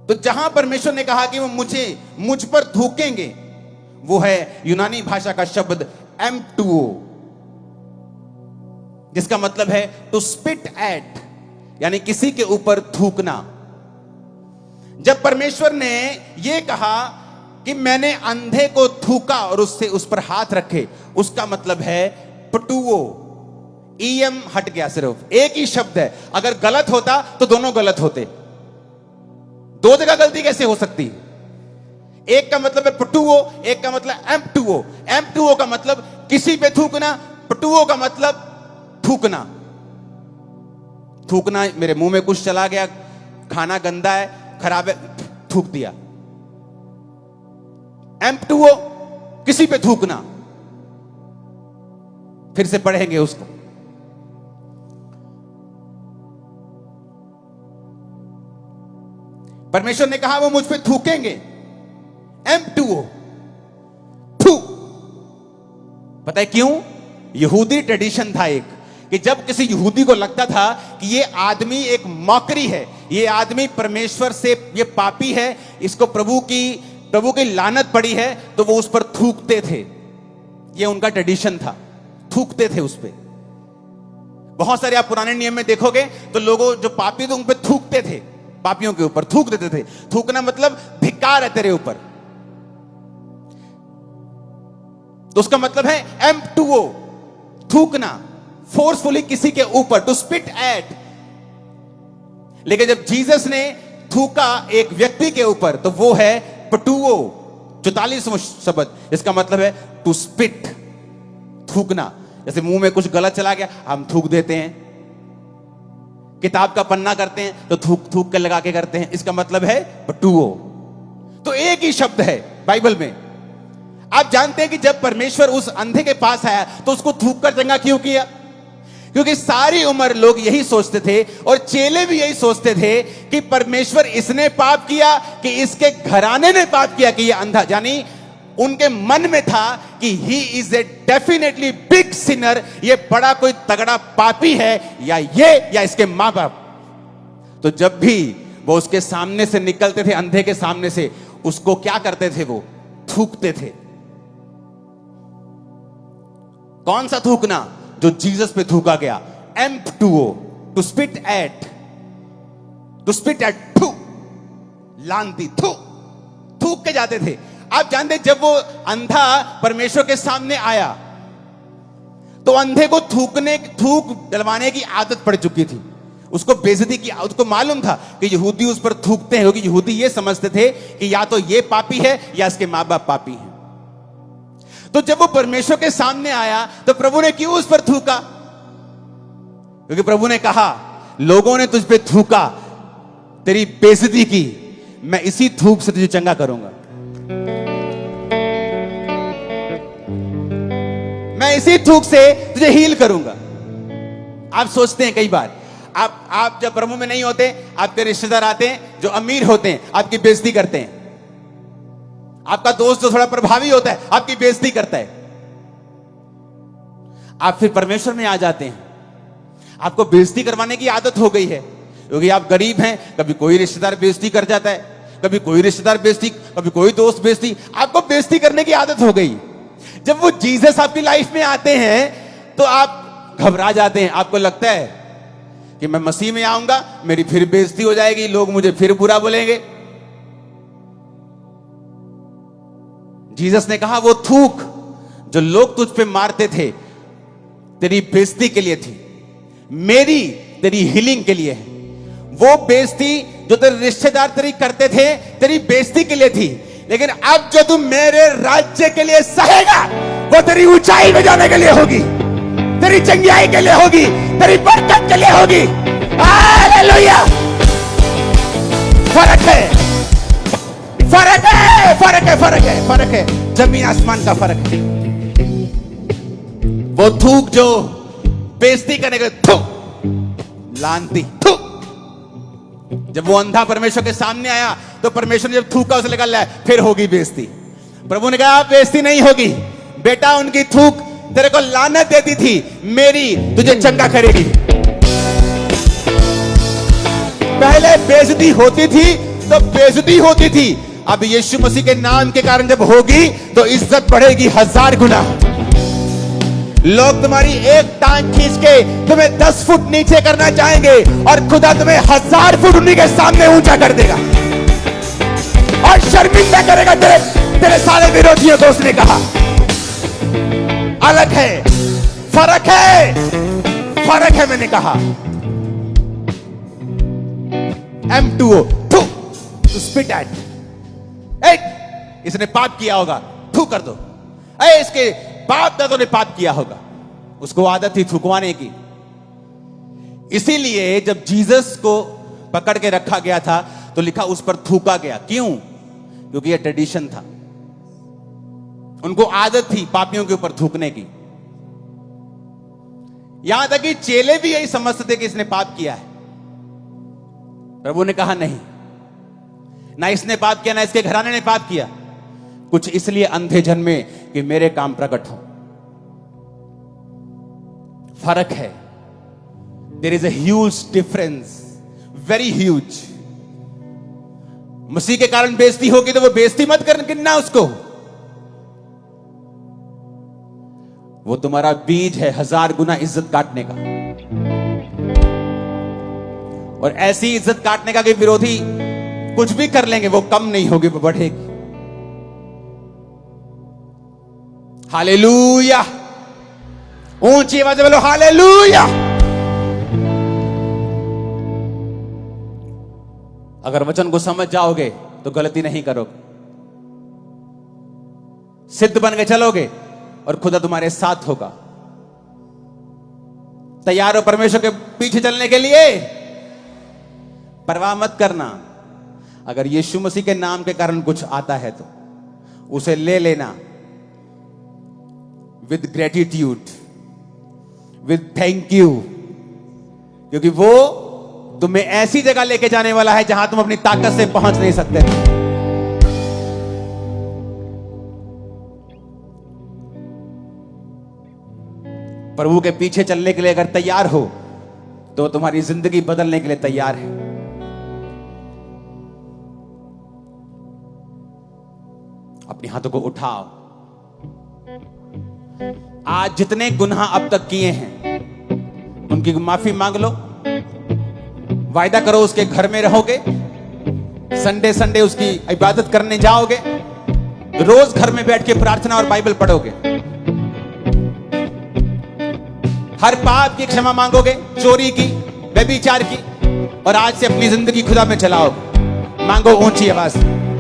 तो जहां परमेश्वर ने कहा कि वो मुझ पर थूकेंगे, वो है यूनानी भाषा का शब्द M2O, जिसका मतलब है टू स्पिट एट, यानी किसी के ऊपर थूकना। जब परमेश्वर ने यह कहा कि मैंने अंधे को थूका और उससे उस पर हाथ रखे, उसका मतलब है पटुओ। EM हट गया, सिर्फ एक ही शब्द है। अगर गलत होता तो दोनों गलत होते, 2 जगह गलती कैसे हो सकती? एक का मतलब है पटुओ, एक का मतलब M2O। M2O का मतलब किसी पे थूकना, पटुओ का मतलब थूकना। थूकना, मेरे मुंह में कुछ चला गया, खाना गंदा है, खराब है, थूक दिया। M2O किसी पे थूकना। फिर से पढ़ेंगे उसको। परमेश्वर ने कहा वो मुझ पे थूकेंगे, M2O, थू। पता है क्यों? यहूदी ट्रेडिशन था एक, कि जब किसी यहूदी को लगता था कि ये आदमी एक मॉकरी है, ये आदमी परमेश्वर से, ये पापी है, इसको प्रभु की लानत पड़ी है, तो वो उस पर थूकते थे। ये उनका ट्रेडिशन था, थूकते थे उस पे। बहुत सारे आप पुराने नियम में देखोगे तो लोगों जो पापी थे उन पे थूकते थे, पापियों के ऊपर थूक देते थे। थूकना मतलब धिक्कार है तेरे ऊपर, तो उसका मतलब है M2O, थूकना, फोर्सफुली किसी के ऊपर, टू स्पिट एट। लेकिन जब जीसस ने थूका एक व्यक्ति के ऊपर, तो वो है पटुओ, 44वां शब्द। इसका मतलब है टू स्पिट, थूकना। जैसे मुंह में कुछ गलत चला गया, हम थूक देते हैं। किताब का पन्ना करते हैं तो थूक थूक के लगा के करते हैं, इसका मतलब है पटुओ। तो एक ही शब्द है बाइबल में। आप जानते हैं कि जब परमेश्वर उस अंधे के पास आया तो उसको थूक कर चंगा क्यों किया? क्योंकि सारी उम्र लोग यही सोचते थे, और चेले भी यही सोचते थे कि परमेश्वर इसने पाप किया कि इसके घराने ने पाप किया कि ये अंधा, यानी उनके मन में था कि he is a definitely big Sinner, ये बड़ा कोई तगड़ा पापी है, या ये या इसके मां बाप। तो जब भी वो उसके सामने से निकलते थे, अंधे के सामने से, उसको क्या करते थे? वो थूकते थे। कौन सा थूकना? जो जीसस पे थूका गया, M2O, टू स्पिट एट, थू, लानती, थू, थूक के जाते थे। आप जानते जब वो अंधा परमेश्वर के सामने आया तो अंधे को थूक डलवाने की आदत पड़ चुकी थी, उसको बेइज्जती की, उसको मालूम था कि यहूदी उस पर थूकते हैं, क्योंकि यहूदी ये समझते थे कि या तो ये पापी है या इसके मां बाप पापी हैं। तो जब वो परमेश्वर के सामने आया तो प्रभु ने क्यों उस पर थूका? क्योंकि प्रभु ने कहा लोगों ने तुझ पे थूका, तेरी बेइज्जती की, मैं इसी थूक से तुझे चंगा करूंगा, मैं इसी थूक से तुझे हील करूंगा। आप सोचते हैं कई बार, आप जब प्रभु में नहीं होते, आपके रिश्तेदार आते हैं जो अमीर होते हैं, आपकी बेइज्जती करते हैं। आपका दोस्त जो थोड़ा प्रभावी होता है, आपकी बेइज्जती करता है। आप फिर परमेश्वर में आ जाते हैं, आपको बेइज्जती करवाने की आदत हो गई है, क्योंकि आप गरीब हैं। कभी कोई रिश्तेदार बेइज्जती कर जाता है, कभी कोई रिश्तेदार बेइज्जती, कभी कोई दोस्त बेइज्जती, आपको बेइज्जती करने की आदत हो गई। जब वो जीसस आपकी लाइफ में आते हैं तो आप घबरा जाते हैं। आपको लगता है कि मैं मसीह में आऊंगा, मेरी फिर बेइज्जती हो जाएगी, लोग मुझे फिर बुरा बोलेंगे। जीसस ने कहा वो थूक जो लोग तुझ पे मारते थे तेरी बेइज्जती के लिए थी, मेरी तेरी हीलिंग के लिए है। वो बेइज्जती जो तेरे रिश्तेदार तेरी करते थे तेरी बेइज्जती के लिए थी, लेकिन अब जो तू मेरे राज्य के लिए सहेगा वो तेरी ऊंचाई में जाने के लिए होगी, तेरी चंगियाई के लिए होगी, तेरी बरकत के लिए होगी। हालेलुया। फर्क है, फर्क है, फर्क है, फर्क है, फर्क है, जमीन आसमान का फर्क है। वो थूक जो बेइज्जती करने के थूक लानती थूक। जब वो अंधा परमेश्वर के सामने आया तो परमेश्वर ने जब थूका उसे लगा ले फिर होगी बेइज्जती। प्रभु ने कहा बेइज्जती नहीं होगी बेटा, उनकी थूक तेरे को लानत देती थी, मेरी तुझे चंगा करेगी। पहले बेइज्जती होती थी तो बेइज्जती होती थी, अब यीशु मसीह के नाम के कारण जब होगी तो इज्जत बढ़ेगी 1000 गुना। लोग तुम्हारी एक टांग खींच के तुम्हें 10 फुट नीचे करना चाहेंगे और खुदा तुम्हें 1000 फुट उन्हीं के सामने ऊंचा कर देगा और शर्मिंदा करेगा तेरे सारे विरोधियों को। उसने कहा अलग है, फर्क है, फर्क है। मैंने कहा M2O टू स्पिट एट। इसने पाप किया होगा, थू कर दो। इसके बाप दादों ने पाप किया होगा, उसको आदत थी थूकवाने की। इसीलिए जब जीसस को पकड़ के रखा गया था तो लिखा उस पर थूका गया। क्यों? क्योंकि यह ट्रेडिशन था, उनको आदत थी पापियों के ऊपर थूकने की। यहां तक कि चेले भी यही समझते थे कि इसने पाप किया है। प्रभु ने कहा नहीं, ना इसने पाप किया ना इसके घराने ने पाप किया, कुछ इसलिए अंधे जन्मे कि मेरे काम प्रकट हो। फर्क है, there is a huge difference, very huge. मसीह के कारण बेइज्जती होगी तो वो बेइज्जती मत करना उसको, वो तुम्हारा बीज है 1000 गुना इज्जत काटने का। और ऐसी इज्जत काटने का कि विरोधी कुछ भी कर लेंगे, वो कम नहीं होगी, वो बढ़ेगी। हालेलुया। ऊंची आवाज में बोलो हालेलुया। अगर वचन को समझ जाओगे तो गलती नहीं करोगे, सिद्ध बन के चलोगे और खुदा तुम्हारे साथ होगा। तैयार हो परमेश्वर के पीछे चलने के लिए? परवाह मत करना। अगर यीशु मसीह के नाम के कारण कुछ आता है तो उसे ले लेना with gratitude, with thank you, क्योंकि वो तुम्हें ऐसी जगह लेके जाने वाला है जहां तुम अपनी ताकत से पहुंच नहीं सकते। प्रभु के पीछे चलने के लिए अगर तैयार हो तो तुम्हारी जिंदगी बदलने के लिए तैयार है। अपने हाथों को उठाओ। आज जितने गुनाह अब तक किए हैं उनकी माफी मांग लो। वायदा करो उसके घर में रहोगे, संडे संडे उसकी इबादत करने जाओगे, रोज घर में बैठ के प्रार्थना और बाइबल पढ़ोगे, हर पाप की क्षमा मांगोगे, चोरी की, व्यभिचार की, और आज से अपनी जिंदगी खुदा में चलाओगे। मांगो ऊंची आवाज में।